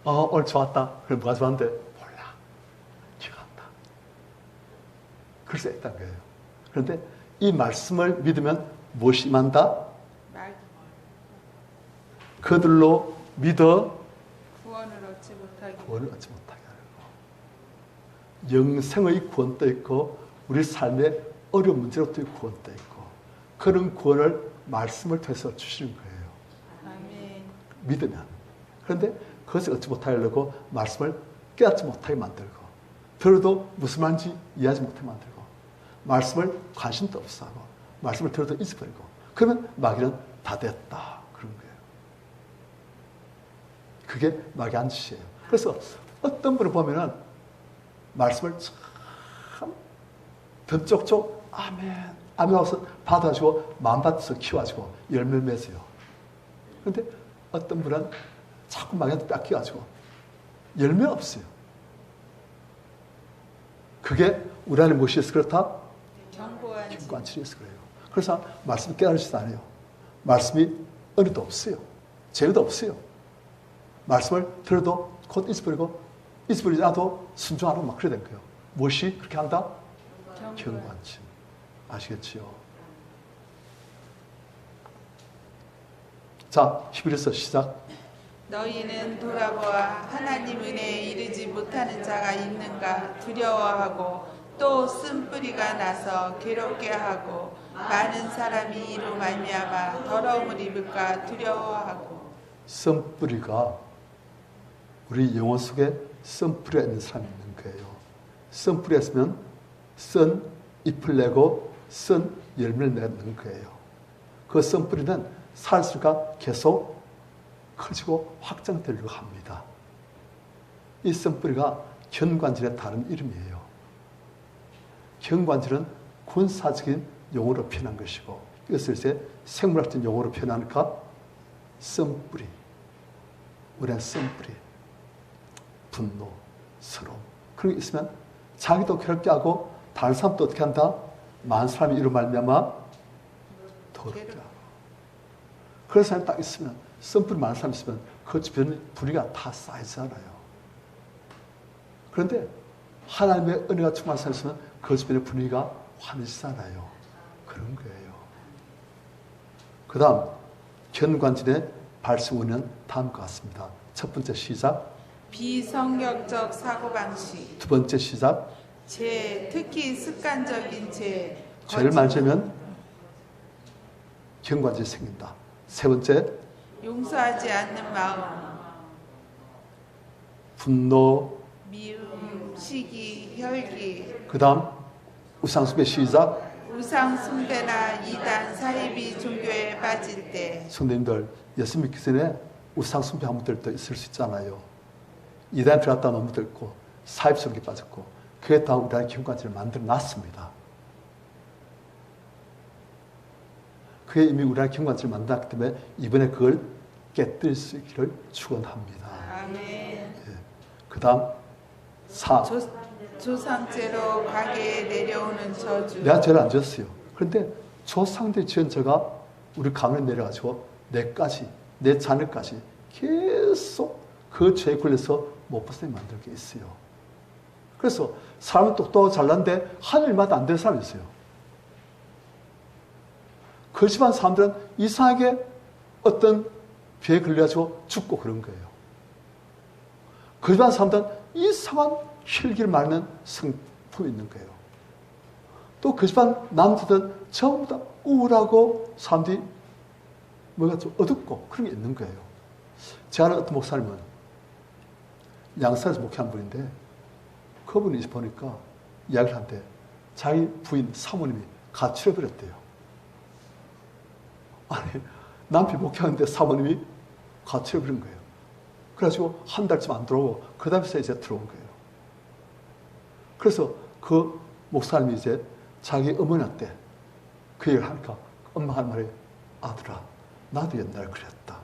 오늘 좋았다. 그래 뭐가 좋았는데 몰라. 기가 안 나. 그래서 있다는 거예요. 그런데 이 말씀을 믿으면 무엇이 임한다? 그들로 믿어 구원을 얻지 못하게. 하려고. 영생의 구원도 있고 우리 삶의 어려운 문제로부터의 구원도 있고 그런 구원을 말씀을 통해서 주시는 거예요. 아멘. 믿으면. 그런데 그것을 얻지 못하려고 말씀을 깨닫지 못하게 만들고 들어도 무슨 말인지 이해하지 못하게 만들고 말씀을 관심도 없어 하고 말씀을 들어도 잊어버리고 그러면 마귀는 다 됐다. 그런 거예요. 그게 마귀 한 짓이에요. 그래서 어떤 분을 보면은 말씀을 참 덤쪽쪽 아멘 아멘 하고서 받아주고 마음밭에서 키워가지고 열매를 맺어요. 그런데 어떤 분은 자꾸 망해도 뺏겨가지고 열매가 없어요. 그게 우리 안에 무엇이 있어서 그렇다? 경관치에서 그래요. 그래서 말씀 깨달으시지 않아요. 말씀이 은혜도 없어요. 재능도 없어요. 말씀을 들어도 곧 잊어버리고 잊어버리지 않아도 순종하고 막 그래야 되는 거예요. 무엇이 그렇게 한다? 경관침. 아시겠지요? 자, 히브리서 시작. 너희는 돌아보아 하나님 은혜에 이르지 못하는 자가 있는가 두려워하고 또 쓴뿌리가 나서 괴롭게 하고 많은 사람이 이로 말미암아 더러움을 입을까 두려워하고. 쓴뿌리가 우리 영혼 속에 쓴뿌리가 있는 사람이 있는 거예요. 쓴뿌리가 있으면 쓴 잎을 내고 쓴 열매를 내는 거예요. 그 쓴뿌리는 살수가 계속 커지고 확장되려고 합니다. 이 쓴뿌리가 견관질의 다른 이름이에요. 견관질은 군사적인 용어로 표현한 것이고 이것을 이제 생물학적인 용어로 표현하니까 쓴뿌리, 우리는 쓴뿌리, 분노, 서러움 그런 게 있으면 자기도 괴롭게 하고 다른 사람도 어떻게 한다? 많은 사람이 이로 말미암아 더럽게 하고. 그런 사람이 딱 있으면 쓴뿌리 많은 사람이 있으면 그 주변에 분위기가 다 쌓이잖아요. 그런데 하나님의 은혜가 충만한 사람이 있으면 그 주변의 분위기가 환해지잖아요. 그런 거예요. 그 다음 견관질의 발생원은 다음과 같습니다. 첫 번째 시작. 비성경적 사고방식. 두 번째 시작. 죄, 특히 습관적인 죄. 죄를 만지면 견관질이 생긴다. 세 번째. 용서하지 않는 마음. 분노. 미움, 시기, 혈기. 그 다음 우상숭배 시작. 우상 숭배나 이단, 사이비 종교에 빠질 때. 성도님들 예수 믿기 전에 우상숭배 한 분들도 있을 수 있잖아요. 이단에 들어갔다 놓은 분도 있고 사입스럽게 빠졌고 그게 다 우리나라 견관질을 만들어 놨습니다. 그게 이미 우리나라 견관질을 만들었기 때문에 이번에 그걸 깨뜨릴 수 있기를 축원합니다. 아멘. 예. 그 다음 조상죄로 가게에 내려오는 저주. 내가 죄를 안 지었어요. 그런데 조상들 지은 죄가 우리 가문에 내려가지고 내 자녀까지 계속 그 죄에 걸려서 못 벗어나게 만들 게 있어요. 그래서 사람은 똑똑하고 잘났는데 하늘마다 안 되는 사람이 있어요. 그 집안 사람들은 이상하게 어떤 죄에 걸려가지고 죽고 그런 거예요. 그 집안 사람들은 이상한 혈기를 말하는 성품이 있는 거예요. 또 그 집안 남자들은 전부 다 우울하고 사람들이 뭐가 좀 어둡고 그런 게 있는 거예요. 제가 아는 어떤 목사님은 양산에서 목회한 분인데 그분이 보니까 이야기를 하는데 자기 부인 사모님이 가출해버렸대요. 아니 남편이 목회하는데 사모님이 가출해버린 거예요. 그래가지고 한 달쯤 안 들어오고 그 다음에 이제 들어온 거예요. 그래서 그 목사님이 이제 자기 어머니한테 그 얘기를 하니까 엄마가 하는 말이 아들아 나도 옛날에 그랬다.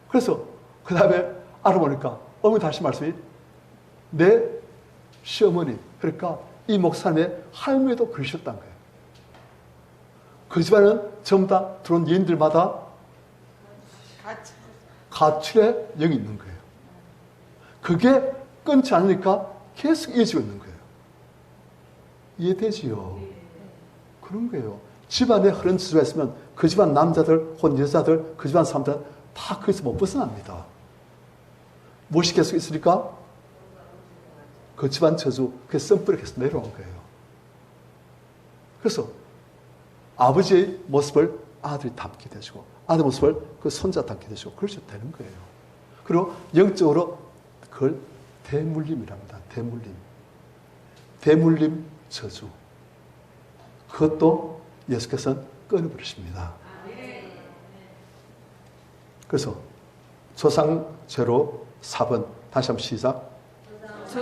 그래서 그 다음에 알아보니까 어머니 다시 말씀이 내 시어머니 그러니까 이 목사님의 할머니도 그러셨다는 거예요. 그 집안은 전부 다 들어온 여인들마다 가출의 영이 있는 거예요. 그게 끊지 않으니까 계속 이어지고 있는 거예요. 이해되지요? 그런 거예요. 집안에 흐른 지수가 있으면 그 집안 남자들 혹은 여자들 그 집안 사람들은 다 거기서 못 벗어납니다. 무엇이 계속 있으니까? 그 집안 저주, 그 썸뿌리 계속 내려온 거예요. 그래서 아버지의 모습을 아들이 담게 되시고 아들 모습을 그 손자 담게 되시고 그렇게 되는 거예요. 그리고 영적으로 그걸 대물림이랍니다. 대물림 저주. 그것도 예수께서는 끊어버리십니다. 그래서 조상죄로 4번 다시 한번 시작.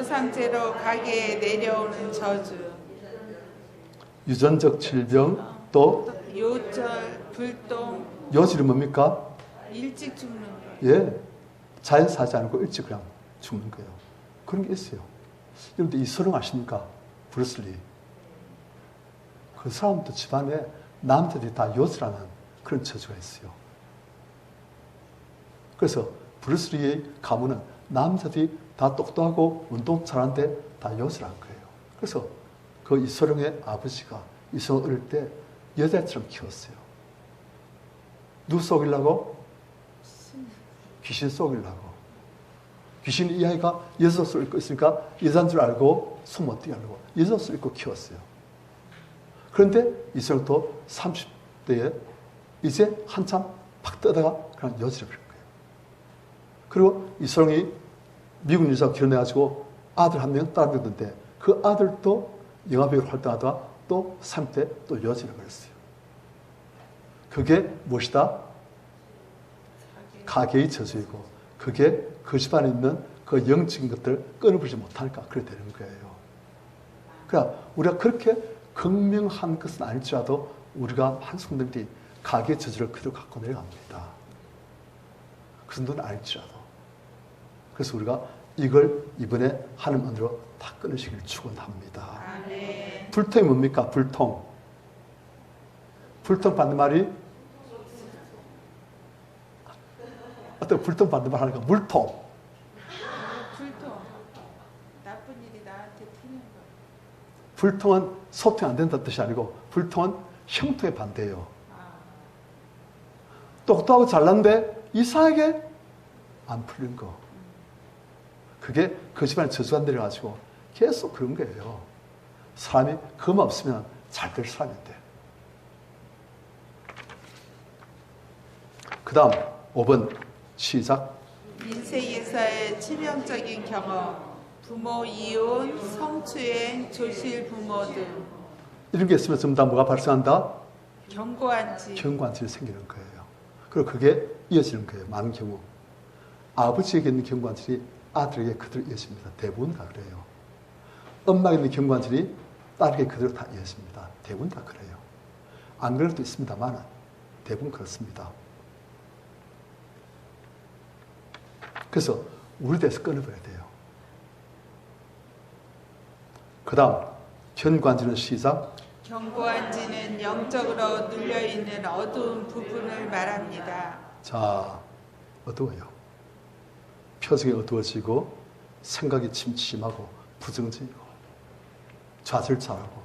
조상제로 가게에 내려오는 저주, 유전적 질병, 또 요절, 불똥, 요질은 뭡니까? 일찍 죽는 거. 예, 자연 사지 않고 일찍 그냥 죽는 거예요. 그런 게 있어요. 여러분들 이 서령 아십니까? 브루스리. 그 사람도 집안에 남자들이 다 요술하는 그런 저주가 있어요. 그래서 브루스리의 가문은 남자들이 다 똑똑하고 운동 잘하는데 다 요술한 거예요. 그래서 그 이소룡의 아버지가 이소룡 어릴 때 여자처럼 키웠어요. 누구 속이려고? 귀신 속이려고. 귀신이 이 아이가 여자옷을 입고 있으니까 여자인 줄 알고 손 못 띄게 하려고 여자옷을 입고 키웠어요. 그런데 이소룡도 30대에 이제 한참 팍 떠다가 그냥 여자를 버린 거예요. 그리고 이소룡이 미국 여자와 결혼해가지고 아들 한 명 딸았는데 그 아들도 영화배우로 활동하다가 또 3대 또 여자를 버렸어요. 그게 무엇이다? 가계의 저주이고 그게 그 집안에 있는 그 영적인 것들을 끊어버리지 못하니까 그렇게 되는 거예요. 그러니까 우리가 그렇게 극명한 것은 아닐지라도 우리가 한 성도들이 가계의 저주를 그대로 갖고 내려갑니다. 그 정도는 아닐지라도. 그래서 우리가 이걸 이번에 하나님 은혜로 다 끊으시길 축원합니다. 아멘. 불통이 뭡니까? 불통. 불통 받는 말이 어떤 불통 받는 말 하니까 물통. 불통. 나쁜 일이 나한테 튀는 거. 불통은 소통이 안 된다는 뜻이 아니고 불통은 형통에 반대예요. 똑똑하고 잘났는데 이상하게 안 풀린 거. 그게 그 집안에 저주가 내려가지고 계속 그런 거예요. 사람이 그만 없으면 잘 될 사람인데. 그 다음 5번 시작. 인생에서의 치명적인 경험, 부모 이혼, 성추행, 조실 부모 등 이런 게 있으면 전부 다 뭐가 발생한다? 견고한 지 경관질이 생기는 거예요. 그리고 그게 이어지는 거예요. 많은 경우. 아버지에게 있는 경관질이 아들에게 그대로 이어집니다. 대부분 다 그래요. 엄마에게 있는 경관질이 딸에게 그대로 다 이어집니다. 대부분 다 그래요. 안 그럴 수도 있습니다만 대부분 그렇습니다. 그래서 우리 대해서 끊어버려야 돼요. 그 다음 견관질은 시작. 견고한 지는 영적으로 눌려있는 어두운 부분을 말합니다. 자, 어두워요. 표정이 어두워지고 생각이 침침하고 부정적이고 좌절 잘하고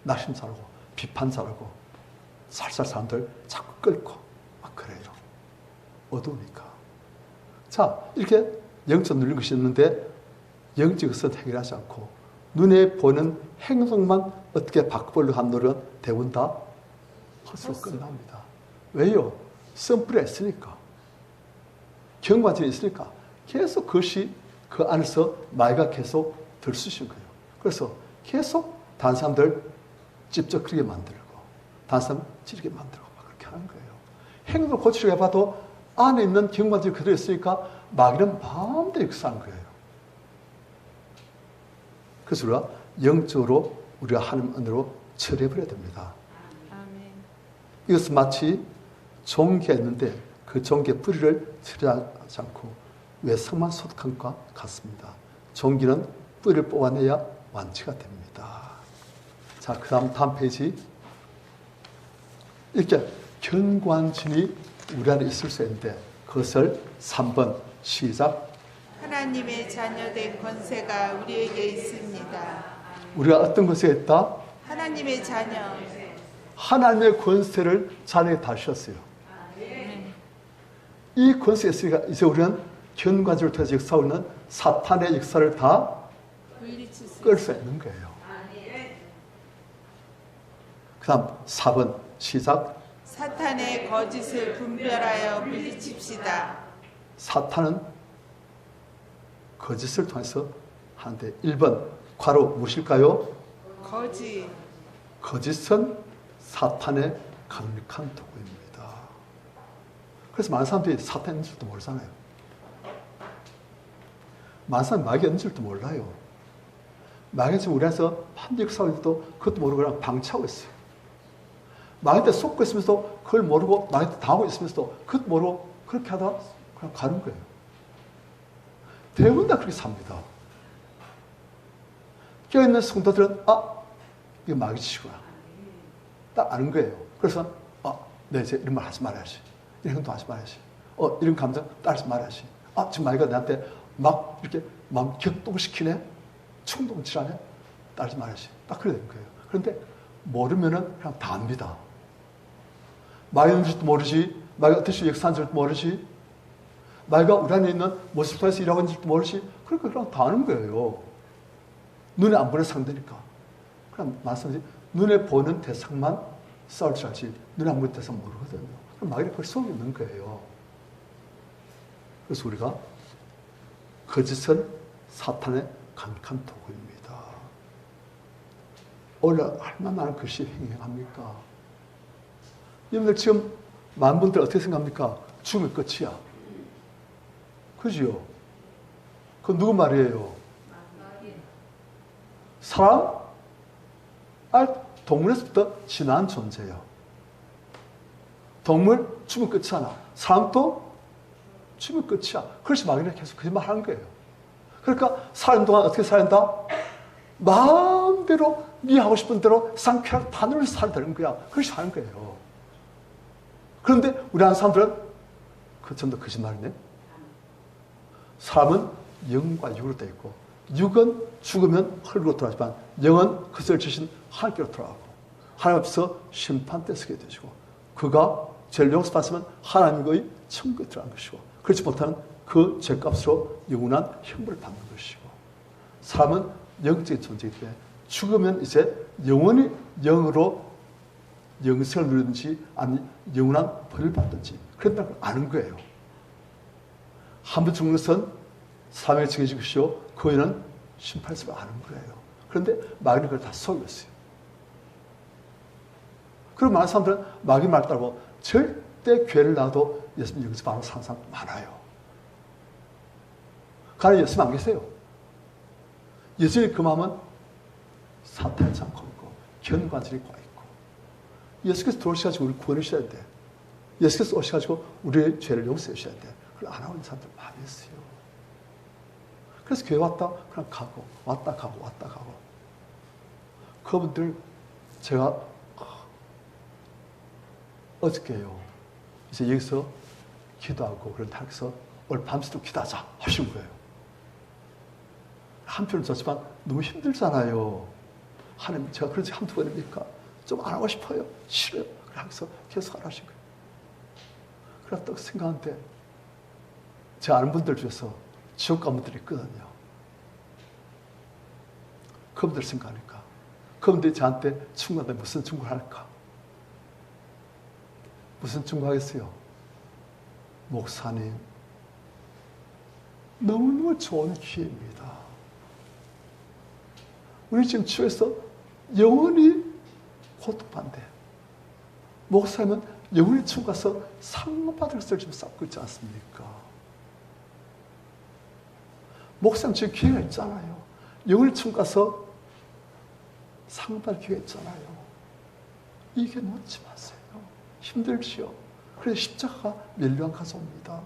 낙심 잘하고 비판 잘하고 살살 사람들 자꾸 끌고 막 그래요. 어두우니까. 자, 이렇게 영적 눌린 것이 있는데 영적 것은 해결하지 않고 눈에 보이는 행동만 어떻게 바꿔보려고 한 노력은 대부분 다 헛수로 끝납니다. 왜요? 썸뿌리가 있으니까. 경관질이 있으니까 계속 그것이 그 안에서 마이가 계속 들쑤시는 거예요. 그래서 계속 다른 사람들 찝쩍거리게 만들고 다른 사람 찌르게 만들고 막 그렇게 하는 거예요. 행동을 고치려고 해봐도 안에 있는 경관질이 그대로 있으니까 마귀는 마음대로 역사하는 거예요. 그래서 우리가 영적으로 우리가 하나님 은혜로 처리해버려야 됩니다. 아멘. 이것은 마치 종기가 있는데 그 종기의 뿌리를 처리하지 않고 외상만 소독한 것과 같습니다. 종기는 뿌리를 뽑아내야 완치가 됩니다. 자, 그 다음 페이지. 이렇게 견관진이 우리 안에 있을 수 있는데 그것을 3번 시작. 하나님의 자녀된 권세가 우리에게 있습니다. 우리가 어떤 권세가 있다? 하나님의 자녀. 하나님의 권세를 자녀에게 다 주셨어요. 이 권세가 있으니까 이제 우리는 견관질을 통해서 역사하고 있는 사탄의 역사를 다 끌 수 있는 거예요. 그 다음 4번 시작. 사탄의 거짓을 분별하여 물리칩시다. 사탄은 거짓을 통해서 하는데 1번 괄호 무엇일까요? 거짓. 거짓은 사탄의 강력한 도구입니다. 그래서 많은 사람들이 사탄인 줄도 모르잖아요. 많은 사람이 마귀가 있는 줄도 몰라요. 마귀가 지금 우리 안에서 판직 사회도 그것도 모르고 그냥 방치하고 있어요. 마귀한테 속고 있으면서도 그걸 모르고 마귀한테 당하고 있으면서도 그것도 모르고 그렇게 하다가 그냥 가는 거예요. 대부분 다 그렇게 삽니다. 깨어있는 성도들은 이게 마귀치구나 딱 아는 거예요. 그래서 네, 이제 이런 말 하지 말아야지. 이런 행동 하지 말아야지. 이런 감정 따르지 말아야지. 지금 마귀가 나한테 막 이렇게 마음 격동을 시키네? 충동질하네? 따르지 말아야지. 딱 그래야 되는 거예요. 그런데 모르면은 그냥 다 압니다. 마귀가 있는 줄도 모르지, 마귀가 어떤 식으로 역사하는 줄도 모르지, 마귀가 우리 안에 있는 모습을 통해서 일하고 있는 줄도 모르지, 그러니까 그냥 다 아는 거예요. 눈에 안 보는 상대니까. 그럼 말씀하지, 눈에 보는 대상만 싸울 줄 알지, 눈에 안 보는 대상 모르거든요. 그럼 마귀가 그걸 속에 있는 거예요. 그래서 우리가 거짓은 사탄의 강한 도구입니다. 얼마나 그것이 행행합니까? 여러분들 지금 많은 분들 어떻게 생각합니까? 죽으면 끝이야. 그지요? 그건 누구 말이에요? 사람? 동물에서부터 진화한 존재예요. 동물 죽으면 끝이잖아. 사람도 죽으면 끝이야. 그래서 마귀는 계속 거짓말 하는 거예요. 그러니까 사는 동안 어떻게 살아야 된다? 마음대로 네 하고 싶은 대로 상쾌하게 판으로 살아야 되는 거야. 그렇게 하는 거예요. 그런데 우리 한 사람들은 그 전부 거짓말이네. 사람은 영과 육으로 되어 있고 육은 죽으면 흙으로 돌아가지만 영은 그것을 지신 하나님께로 돌아가고 하나님 앞에서 심판대 서게 되시고 그가 죄를 용서받으면 하나님의 천국에 들어가는 것이고 그렇지 못하는 그 죄값으로 영원한 형벌을 받는 것이고 사람은 영적인 존재이기 때문에 죽으면 이제 영원히 영으로 영생을 누리든지 아니면 영원한 벌을 받든지 그런다는 걸 아는 거예요. 한 번 죽는 것은 사명에 정해진 것이요 그 후에는 심판을 아는 거예요. 그런데 마귀는 그걸 다 속였어요. 그리고 많은 사람들은 마귀 말 따르고 절대 교회를 나와도 예수님 여기서 바로 사는 사람 많아요. 가는 예수님 안 계세요. 예수님 그 마음은 사탄이 참고 있고 견관절이 과 있고 예수께서 들어오셔가지고 우리 구원해 주셔야 돼. 예수께서 오셔가지고 우리의 죄를 용서해 주셔야 돼. 그걸 안 하고 있는 사람들 많이 있어요. 그래서 교회 왔다 그냥 가고 왔다 가고 왔다 가고 그분들 제가 어저께요 이제 여기서 기도하고 그런 데서 오늘 밤새도록 기도하자 하신 거예요. 한편은 좋지만 너무 힘들잖아요. 하나님 제가 그런지 한두 번입니까? 좀 안 하고 싶어요. 싫어요. 그래서 계속 안 하신 거예요. 그래서 딱 생각하는데 제가 아는 분들 중에서 지옥 간 분들이 있거든요. 그분들 생각하니까 그분들이 저한테 충고한다면 무슨 충고를 할까? 무슨 충고하겠어요? 목사님 너무너무 좋은 기회입니다. 우리 지금 주에서 영원히 고통받는데 목사님은 영원히 지옥 가서 상 받을 것을 지금 쌓고 있지 않습니까? 목사님 지금 기회가 있잖아요. 영원히 지옥 가서 상 받을 기회가 있잖아요. 이게 놓지 마세요. 힘들지요. 그래서 십자가가 멸류관 가져옵니다.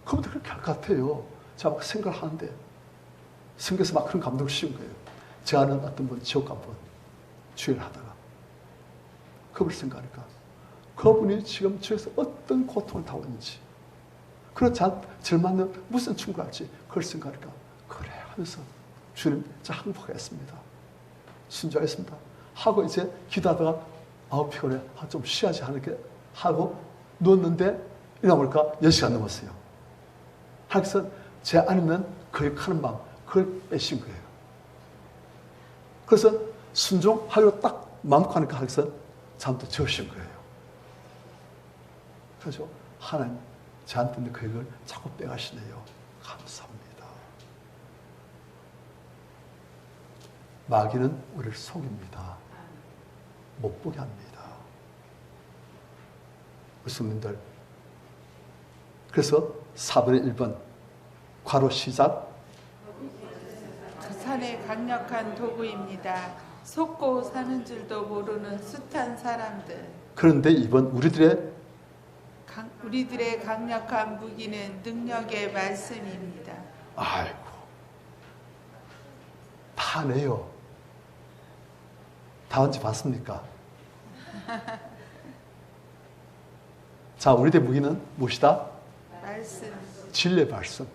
그분들 그렇게 할 것 같아요. 제가 막 생각을 하는데 성경에서 막 그런 감동을 씌운 거예요. 제가 아는 어떤 분 지옥 간 분 주의를 하다가 그분을 생각하니까 그분이 지금 주에서 어떤 고통을 타고 있는지 그렇지 절망은 무슨 충고를 할지 그걸 생각하니까 그래 하면서 주님 저 항복하겠습니다. 순종하겠습니다. 하고 이제 기도하다가 아우 피곤해 좀 쉬어야지 하는 게 하고 누웠는데 일어나보니까 10시간 넘었어요. 하여튼 제 안에 있는 거역하는 마음 그걸 빼신 거예요. 그래서 순종하기로 딱 마음 가니까 하여튼 잠도 재우신 거예요. 그래서 하나님 저한테 있는 거역을 자꾸 빼가시네요. 감사합니다. 마귀는 우리를 속입니다. 못 보게 합니다. 우리 성민들 그래서 4분의 1번 괄호 시작 산의 강력한 도구입니다. 속고 사는 줄도 모르는 숱한 사람들. 그런데 이번 우리들의 강력한 무기는 능력의 말씀입니다. 아이고, 다 네요. 다 언제 봤습니까? 자, 우리들의 무기는 무엇이다? 말씀. 진리의 말씀.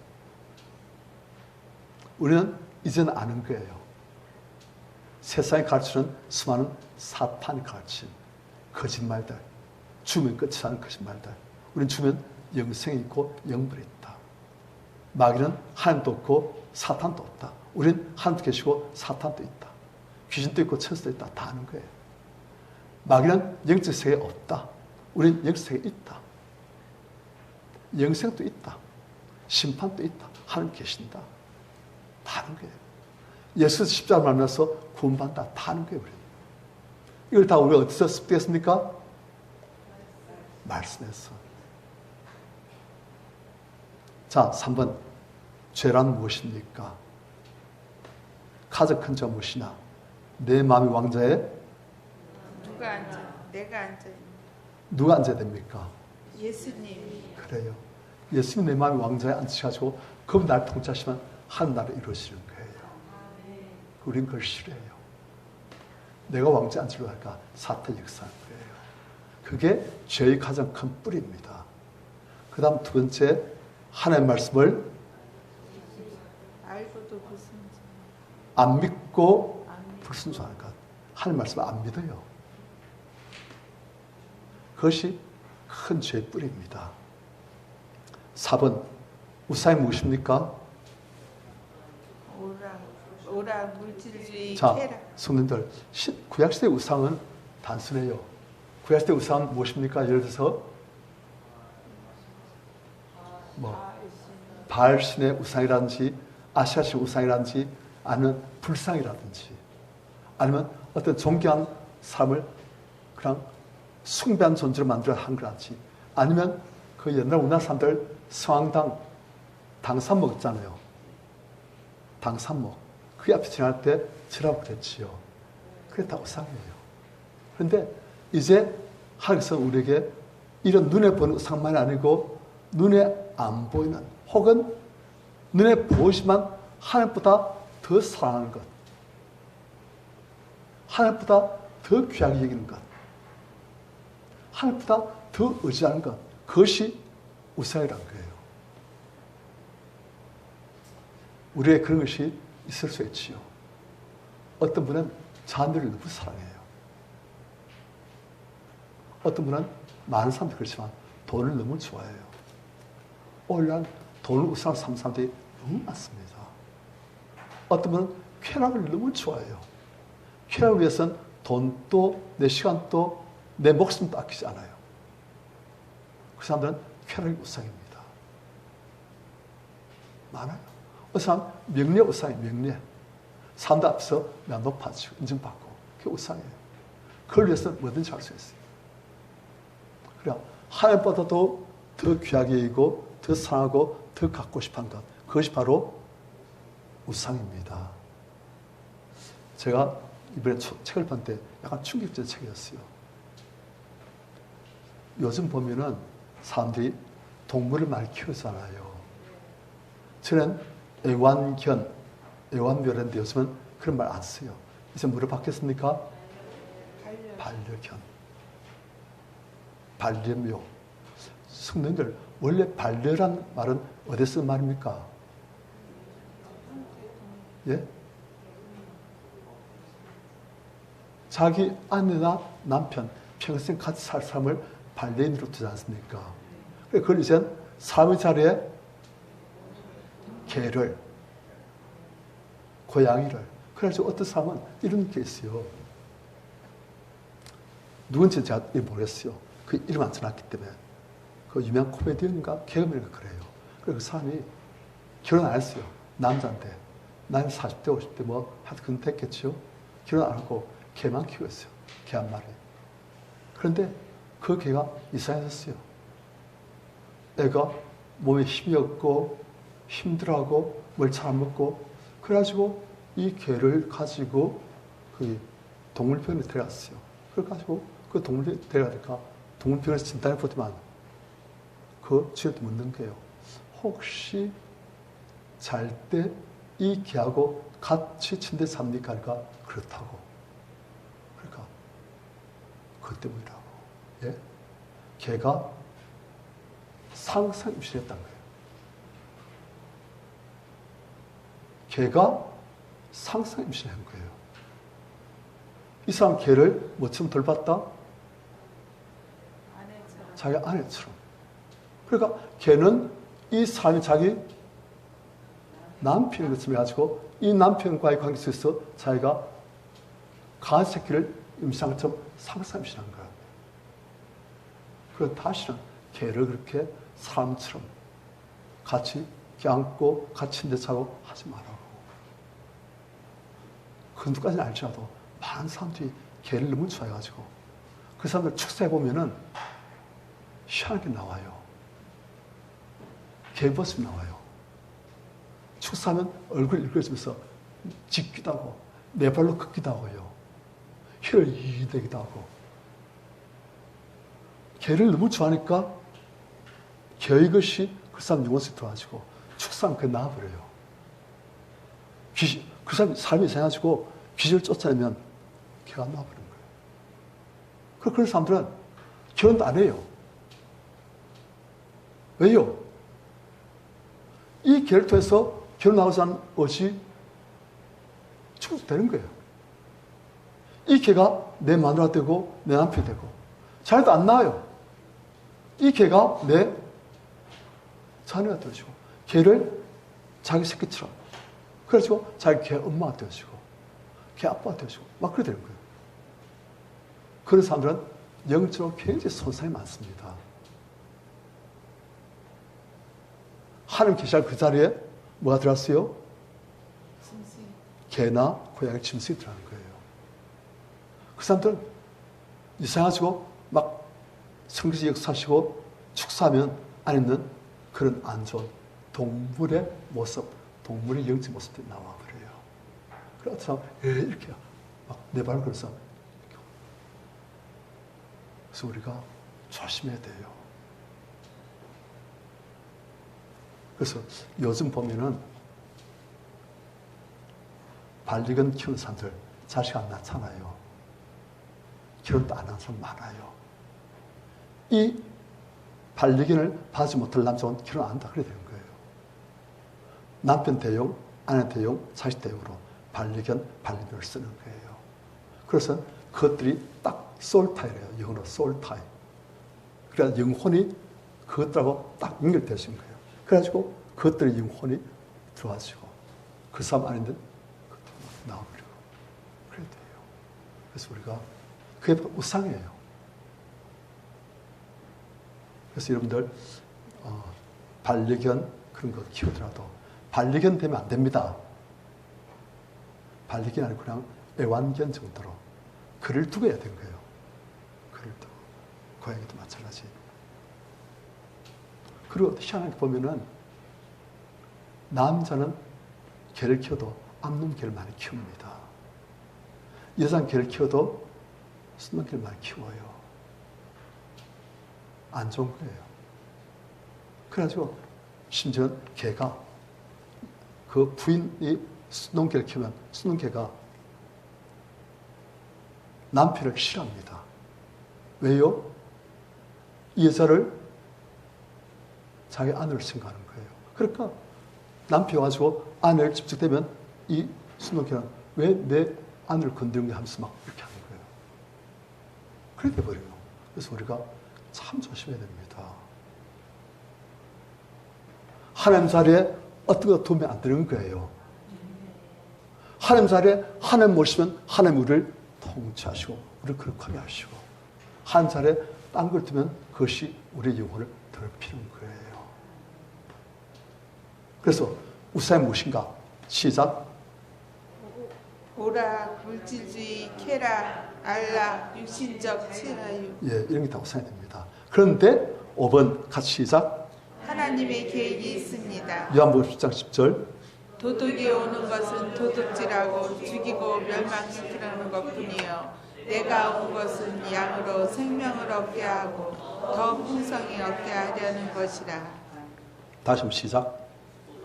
우리는 이제는 아는 거예요. 세상이 가르치는 수많은 사탄이 가르친 거짓말들, 죽으면 끝이라는 거짓말들. 우리는 죽으면 영생이 있고 영벌이 있다. 마귀는 하나님도 없고 사탄도 없다. 우리는 하나님도 계시고 사탄도 있다. 귀신도 있고 천사도 있다. 다 아는 거예요. 마귀는 영적 세계에 없다. 우리는 영적 세계에 있다. 영생도 있다. 심판도 있다. 하나님 계신다. 다 아는 거예요. 예수 십자가를 만나서 구원받는다. 다 아는 거예요. 우리는. 이걸 다 우리가 어디서 습득했습니까? 말씀에서. 자, 3번. 죄란 무엇입니까? 가장 큰 죄가 무엇이냐? 내 마음의 왕좌에 누가 앉아? 내가 앉아. 누가 앉아야 됩니까? 예수님. 그래요. 예수님이 내 마음의 왕좌에 앉으셔가지고 그분 나를 통치하시면 하늘 나라를 이루시는 거예요. 우린 그걸 싫어해요. 내가 왕좌에 앉으려고 할까? 사탄 역사하는 거예요. 그게 죄의 가장 큰 뿌리입니다. 그 다음 두 번째, 하나님의 말씀을 알고도 불순종. 안 믿고 불순종하는 것. 하나님 말씀을 안 믿어요. 그것이 큰 죄의 뿌리입니다. 4번, 우상이 무엇입니까? 오락, 물질주의, 자, 쾌락. 성도님들, 구약시대 우상은 단순해요. 구약시대 우상은 무엇입니까? 예를 들어서 바알신의 우상이라든지 아시아신 우상이라든지 아니면 불상이라든지 아니면 어떤 존귀한 사람을 그냥 숭배한 존재로 만들어 한 거라든지 아니면 그 옛날 우리나라 사람들 성황당 당산 먹었잖아요. 당산목. 그 앞에 지날 때 절하고 그랬지요. 그게 다 우상이에요. 그런데 이제 하나님께서 우리에게 이런 눈에 보는 우상만이 아니고 눈에 안 보이는 혹은 눈에 보이지만 하나님보다 더 사랑하는 것, 하나님보다 더 귀하게 여기는 것, 하나님보다 더 의지하는 것, 그것이 우상이라는 거예요. 우리의 그런 것이 있을 수 있지요. 어떤 분은 자녀를 너무 사랑해요. 어떤 분은 많은 사람도 그렇지만 돈을 너무 좋아해요. 오늘날 돈을 우상으로 삼는 사람들이 너무 많습니다. 어떤 분은 쾌락을 너무 좋아해요. 쾌락을 위해서는 돈도 내 시간도 내 목숨도 아끼지 않아요. 그 사람들은 쾌락이 우상입니다. 많아요. 어떤 사람 명예 우상이 명예. 사람들 앞에서 내가 높아지고 인정받고 그게 우상이에요. 그걸 위해서 뭐든지 할 수 있어요. 그래 하나님보다도 더 귀하게 여기고 더 사랑하고 더 갖고 싶은 것, 그것이 바로 우상입니다. 제가 이번에 책을 본 때 약간 충격적인 책이었어요. 요즘 보면은 사람들이 동물을 많이 키우잖아요. 저는 애완묘라는데 요즘은 그런 말 안 써요. 이제 뭐로 바뀌었습니까? 반려견. 반려묘. 성도님들, 원래 반려란 말은 어디서 쓴 말입니까? 예? 자기 아내나 남편, 평생 같이 살 사람을 반려인으로 두지 않습니까? 그걸 이제 사람의 자리에 개를, 고양이를. 그래서 어떤 사람은 이런 게 있어요. 누군지 제가 모르겠어요. 그 이름 안 써놨기 때문에. 그 유명한 코미디언인가 개그맨인가 그래요. 그래서 그 사람이 결혼 안 했어요. 남자인데. 나이 40대, 50대 뭐 하여튼 그건 됐겠죠. 결혼 안 하고 개만 키우고 있어요. 개 한 마리. 그런데 그 개가 이상해졌어요. 애가 몸에 힘이 없고 힘들어하고 뭘 잘 안 먹고 그래가지고 이 개를 가지고 그 동물병원에 데려갔어요. 그래가지고 그 동물병원에 데려가니까 동물병원에서 진단을 보지만 그 주인한테 묻는 거예요. 혹시 잘 때 이 개하고 같이 침대에 삽니까? 그러니까 그렇다고. 그러니까 그것 때문이라고. 예? 개가 상상 임신했다는 거예요. 개가 상상 임신한 거예요. 이 사람 개를 뭐처럼 돌봤다? 아내처럼. 자기 아내처럼. 그러니까 개는 이 사람이 자기 남편인 것처럼 해가지고 이 남편과의 관계 속에서 자기가 강한 새끼를 임신한 것처럼 상상 임신한 거야. 그리고 다시는 개를 그렇게 사람처럼 같이 껴안고 같이 침대 자고 하지 말라고. 그 누구까지는 알지라도 많은 사람들이 개를 너무 좋아해가지고 그 사람들 축사해보면은 희한하게 나와요. 개 모습이 나와요. 축사하면 얼굴 일그러지면서 짖기도 하고 네 발로 걷기도 하고요. 혀를 이 내기도 하고. 개를 너무 좋아하니까 개의 것이 그 사람 영혼 속에 들어가지고 축사하면 그게 나와버려요. 그 사람이 이상해가지고 귀신을 쫓아내면 개가 나와버리는 거예요. 그런 사람들은 결혼도 안 해요. 왜요? 이 개를 통해서 결혼하고자 하는 것이 충족되는 거예요. 이 개가 내 마누라 되고 내 남편이 되고 자녀도 안 낳아요. 이 개가 내 자녀가 되어지고 개를 자기 새끼처럼 그래가지고 자기 개 엄마가 되어지고 개 아빠가 되어지고 막 그래 되는 거예요. 그런 사람들은 영적으로 굉장히 손상이 많습니다. 하나님 계시할 그 자리에 뭐가 들어왔어요? 짐승. 개나 고양이 짐승이 들어가는 거예요. 그 사람들은 이상하시고 막 성기시 역사하시고 축사하면 안 있는 그런 안 좋은 동물의 모습, 동물의 영적 모습들이 나와버려요. 그래서 이렇게 막 내 발을 걸어서 그래서 우리가 조심해야 돼요. 그래서 요즘 보면은 반려견 키우는 사람들 자식 안 낳잖아요. 결혼도 안 하는 사람 많아요. 이 반려견을 봐주지 못할 남자는 결혼 안 한다 그래야 되는 거예요. 남편 대용, 아내 대용, 자식 대용으로 반려견을 쓰는 거예요. 그래서 그것들이 딱 소울타이래요. 영어로 소울타이. 그래서 영혼이 그것들하고 딱 연결되신 거예요. 그래가지고 그것들의 영혼이 들어와지고 그 사람 안에 나와버리고 그래야 돼요. 그래서 우리가 그게 우상이에요. 그래서 여러분들 반려견 그런 거 키우더라도 반려견 되면 안 됩니다. 반려견 아니고 그냥 애완견 정도로 그를 두고 해야 되는 거예요. 그를 두고. 고양이도 마찬가지. 그리고 희한하게 보면은 남자는 개를 키워도 암놈 개를 많이 키웁니다. 여자는 개를 키워도 순놈 개를 많이 키워요. 안 좋은 거예요. 그래가지고 심지어 개가 그 부인이 순놈 개를 키우면 순놈 개가 남편을 싫어합니다. 왜요? 이 여자를 자기 아내를 생각하는 거예요. 그러니까 남편 와가지고 아내를 집적되면 이 순놈개는 왜 내 아내를 건드는 게 하면서 막 이렇게 하는 거예요. 그렇게 돼버려요. 그래서 우리가 참 조심해야 됩니다. 하나님 자리에 어떤 거 두면 안 되는 거예요. 하나님 자리에 하나님 모시면 하나님 우리를 통치하시고 우리를 거룩하게 하시고 하나님 자리에 딴 걸 두면 그것이 우리의 영혼을 더럽히는 거예요. 그래서 우상이 무엇인가? 시작. 보라, 물질주의, 쾌락, 알라, 육신적 체하유. 예, 이런 게 다 우상이 됩니다. 그런데 5번 같이 시작. 하나님의 계획이 있습니다. 요한복음 10장 10절. 도둑이 오는 것은 도둑질하고 죽이고 멸망시키려는 것뿐이요 내가 온 것은 양으로 생명을 얻게 하고 더 풍성히 얻게 하려는 것이라. 다시 한번 시작.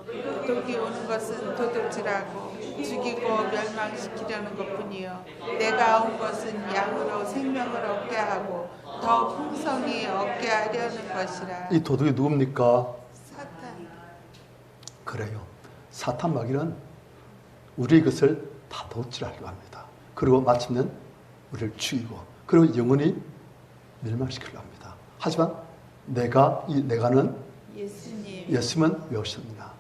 도둑이 오는 것은 도둑질하고 죽이고 멸망시키려는 것뿐이요 내가 온 것은 양으로 생명을 얻게 하고 더 풍성히 얻게 하려는 것이라. 이 도둑이 누굽니까? 사탄. 그래요. 사탄 마귀는 우리 것을 다 도둑질하려고 합니다. 그리고 마침내 우리를 죽이고 그리고 영원히 멸망시키려고 합니다. 하지만 내가는 예수님은 왜 오셨느냐?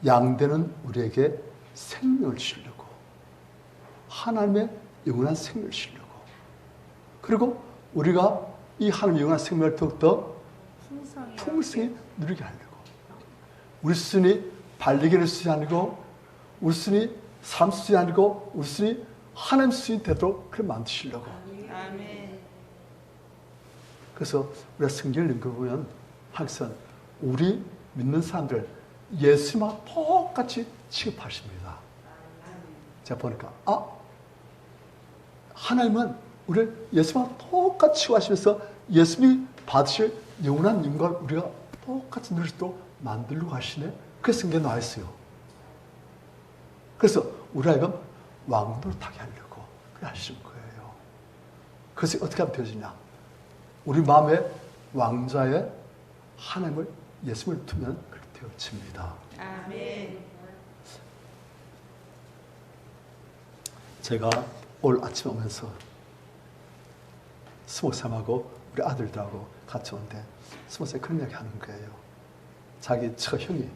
양대는 우리에게 생명을 주려고 하나님의 영원한 생명을 주려고 그리고 우리가 이 하나님의 영원한 생명을 더욱더 풍성히 누리게 하려고 우리 수준이 발리기의 수준이 아니고 우리 수준이 삶 수준이 아니고 우리 수준이 하나님 수준이 되도록 그렇게 만드시려고. 아멘. 그래서 우리가 성경을 읽어보면 항상 우리 믿는 사람들 예수님과 똑같이 취급하십니다. 제가 보니까 하나님은 우리를 예수님과 똑같이 취급하시면서 예수님이 받으실 영원한 영광을 우리가 똑같이 누릴 수 있도록 만들려고 하시네. 그래서 성경에 나와 있어요. 그래서 우리가 이건 왕노릇하게 하려고 그렇게 하시는 거예요. 그래서 어떻게 하면 되어지냐? 우리 마음에 왕자의 하나님을 예수님을 두면 그렇게 되어집니다. 아멘. 제가 오늘 아침 오면서 스모쌤하고 우리 아들들하고 같이 오는데 스모쌤이 그런 이야기 하는 거예요. 자기 처형이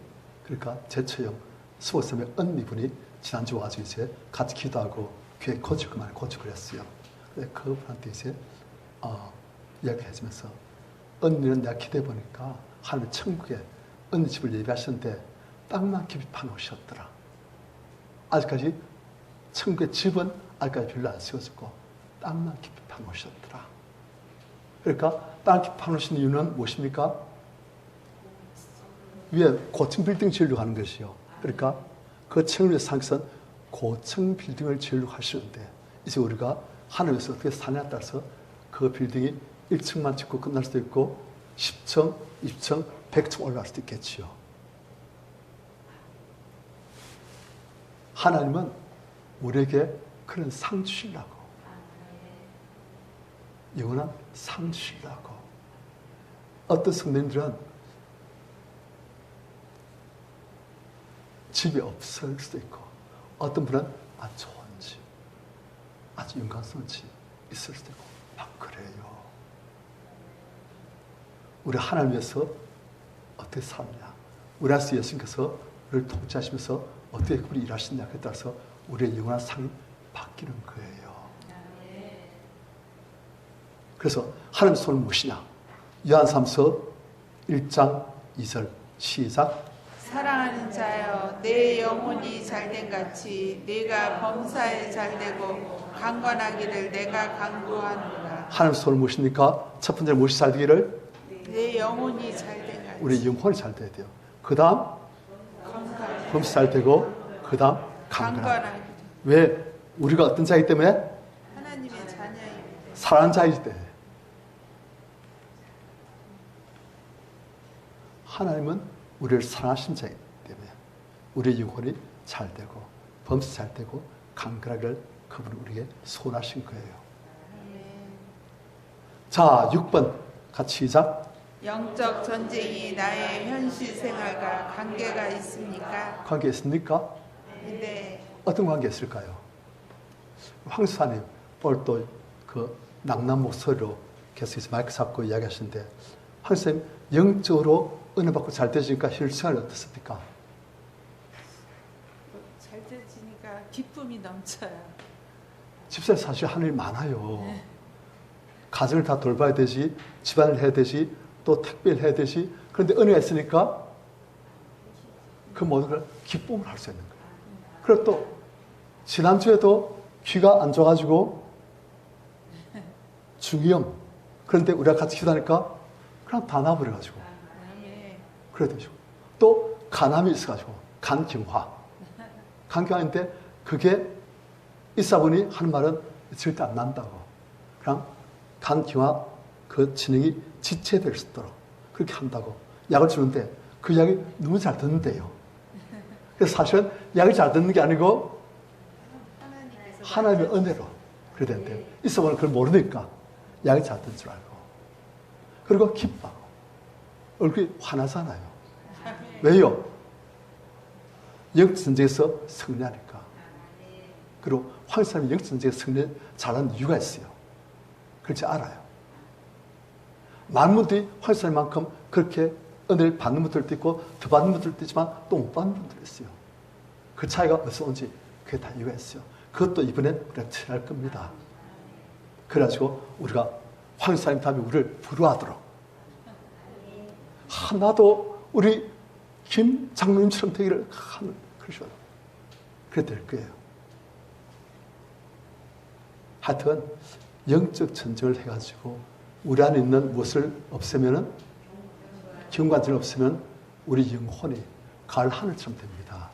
그러니까 제 처형 스모쌤의 언니분이 지난주 와서 이제 같이 기도하고 교회 고칠 것만 고치고 그랬어요. 근데 그분한테 이제 이야기해주면서 언니는 내가 기대해 보니까 하나님 천국에 언니 집을 예비하셨는데 땅만 깊이 파놓으셨더라. 아직까지 천국의 집은 아직까지 별로 안 세워졌고 땅만 깊이 파놓으셨더라. 그러니까 땅 깊이 파놓으신 이유는 무엇입니까? 위에 고층 빌딩 지으려고 하는 것이요. 그러니까 그 천국의 상선 고층 빌딩을 지으려고 하시는데 이제 우리가 하늘에서 어떻게 사냐에 따라서 그 빌딩이 1층만 짓고 끝날 수도 있고 10층, 20층, 100층 올라갈 수도 있겠지요. 하나님은 우리에게 그런 상 주시려고 영원한 상 주시려고 어떤 성도님들은 집이 없을 수도 있고 어떤 분은 아주 좋은 집, 아주 영광스러운 집 있을 수도 있고 막 그래요. 우리 하나님 위해서 어떻게 사느냐, 우리 안에서 예수님께서 우리를 통치하시면서 어떻게 그분이 일하시느냐에 따라서 우리의 영원한 상이 바뀌는 거예요. 그래서 하나님의 손은 무엇이냐? 요한삼서 1장 2절 시작. 사랑하는 자여 내 영혼이 잘된 같이 네가 범사에 잘되고 강건하기를 내가 강구하노라. 하나님의 손은 무엇입니까? 첫 번째는 무엇이 잘되기를? 내 영혼이 잘된 같이. 우리 영혼이 잘 돼야 돼요. 그 다음 범사 잘 되고 그 다음 강건하기. 왜? 우리가 어떤 자이기 때문에? 하나님의 자녀이기. 사랑하는 자이기 때문에. 하나님은 우리를 사랑하신 자이기 때문에 우리의 영혼이 잘 되고 범사 잘 되고 강건하기를 그분은 우리에게 소원하신 거예요. 자, 6번 같이 시작. 영적 전쟁이 나의 현실 생활과 관계가 있습니까? 관계 있습니까? 네. 어떤 관계 있을까요? 황수사님 오늘 또 그 낭남 목소리로 계속해서 마이크 잡고 이야기하시는데 황수사님 영적으로 은혜 받고 잘 되시니까 실생활이 어떻습니까? 잘 되지니까 기쁨이 넘쳐요. 집사람 사실 할 일 많아요. 네. 가정을 다 돌봐야 되지, 집안을 해야 되지, 또 택배를 해야 되지. 그런데 은혜가 있으니까 그 모든 걸 기쁨을 할 수 있는 거예요. 그리고 또 지난주에도 귀가 안 좋아가지고 중이염. 그런데 우리가 같이 기도하니까 그냥 다 나버려가지고. 그래 되죠. 또 간암이 있어가지고 간경화. 강경한데 그게 의사분이 하는 말은 절대 안 난다고. 그냥 간기와 그 진행이 지체될 수 있도록 그렇게 한다고 약을 주는데 그 약이 너무 잘 듣는데요. 그래서 사실은 약이 잘 듣는 게 아니고 하나님의 은혜로 그래야 되는데 의사분은 그걸 모르니까 약이 잘 듣는 줄 알고 그리고 기뻐하고 얼굴이 환하잖아요. 왜요? 영전쟁에서 승리하니까. 그리고 황사님이 영전쟁에서 승리 잘하는 이유가 있어요. 그렇지 알아요. 많은 분들이 황사님만큼 그렇게 은혜를 받는 분들도 있고 더 받는 분들도 있지만 또 못 받는 분들도 있어요. 그 차이가 어디서 온지 그게 다 이유가 있어요. 그것도 이번엔 우리가 처리할 겁니다. 그래가지고 우리가 황사님 다음에 우리를 부러워하도록 나도 우리 김 장로님처럼 되기를 하는 그러셔. 그래 될 거예요. 하여튼 영적 전쟁을 해가지고 우리 안에 있는 무엇을 없애면은 기운관절을 없애면 우리 영혼이 가을 하늘처럼 됩니다.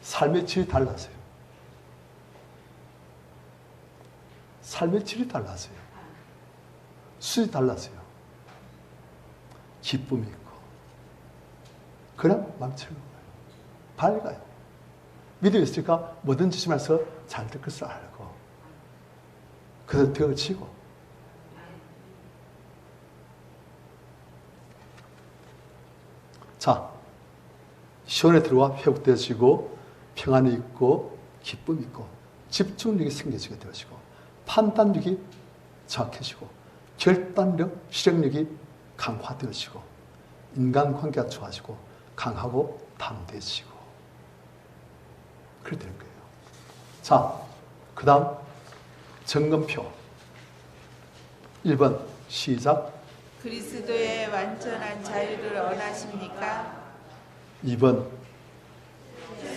삶의 질이 달라져요. 삶의 질이 달라져요. 수준이 달라져요. 기쁨이 있고 그냥 망치는 거예요. 밝아요. 믿음이 있으니까 뭐든지 지면서 잘 될 것을 알고 그래서 되어지고 자 시온에 들어와 회복되어지고 평안이 있고 기쁨이 있고 집중력이 생겨지게 되어지고 판단력이 정확해지고 결단력, 실행력이 강화되어지고 인간관계가 좋아지고 강하고 담대해지고 그렇게 되는 거예요. 자, 그 다음 점검표 1번 시작. 그리스도의 완전한 자유를 원하십니까? 2번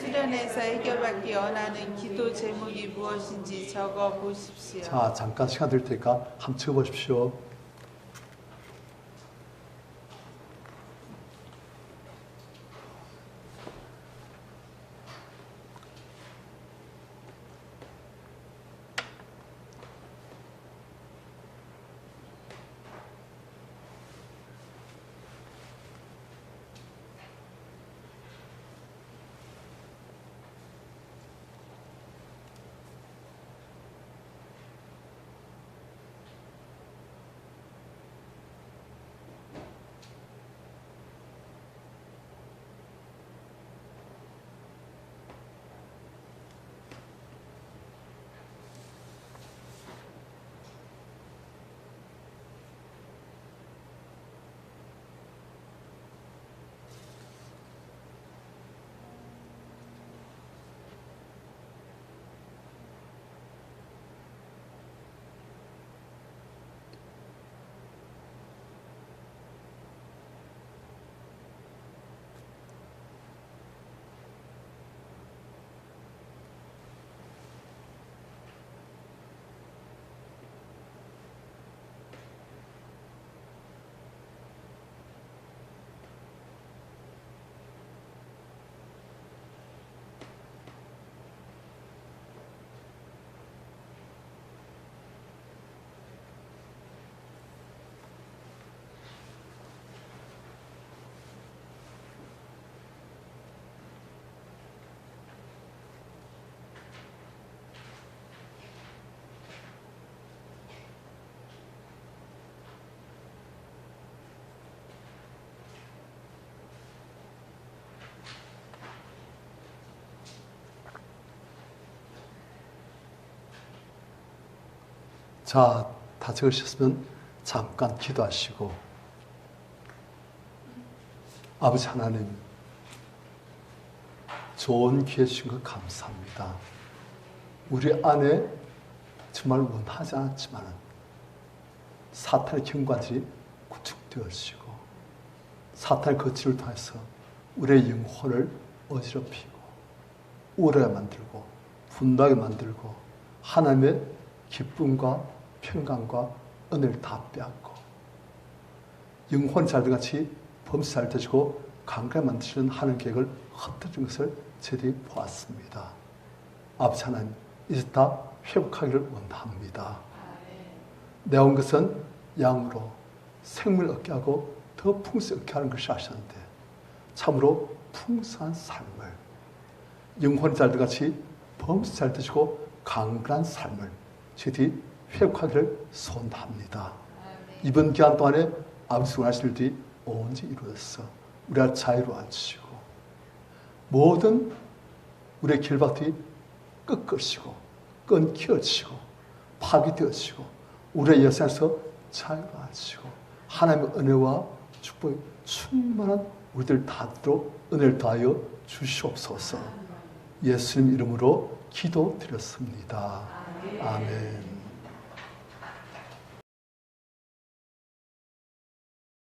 수련에서 해결받기 원하는 기도 제목이 무엇인지 적어 보십시오. 자, 잠깐 시간 드릴 테니까 한번 적어보십시오. 자, 다 적으셨으면 잠깐 기도하시고 아버지 하나님 좋은 기회 주신 것 감사합니다. 우리 안에 정말 원하지 않았지만 사탄의 경관들이 구축되어지고 사탄의 거칠을 통해서 우리의 영혼을 어지럽히고 우울하게 만들고 분노하게 만들고 하나님의 기쁨과 평강과 은혜를 다 빼앗고 영혼이 잘된 같이 범사 잘 되시고 강건하게 만드시는 하나님 계획을 흩어진 것을 저희들이 보았습니다. 아버지 하나님, 이제 다 회복하기를 원합니다. 내가 온 것은 양으로 생명을 얻게 하고 더 풍성히 얻게 하는 것이 하셨는데 참으로 풍성한 삶을 영혼이 잘 들같이 범수 잘 드시고 강건한 삶을 저희들이 회복하기를 소원합니다. 이번 기간 동안에 아버지 원하실 일들이 온전히 이루어져서 우리가 자유로워지시고 모든 우리의 길밭이 꺾어지고 끊겨지고 파괴되어지고 우리의 여생에서 자유로워지고 하나님의 은혜와 축복이 충만한 우리들 다도록 은혜를 다하여 주시옵소서. 예수님 이름으로 기도드렸습니다. 아멘.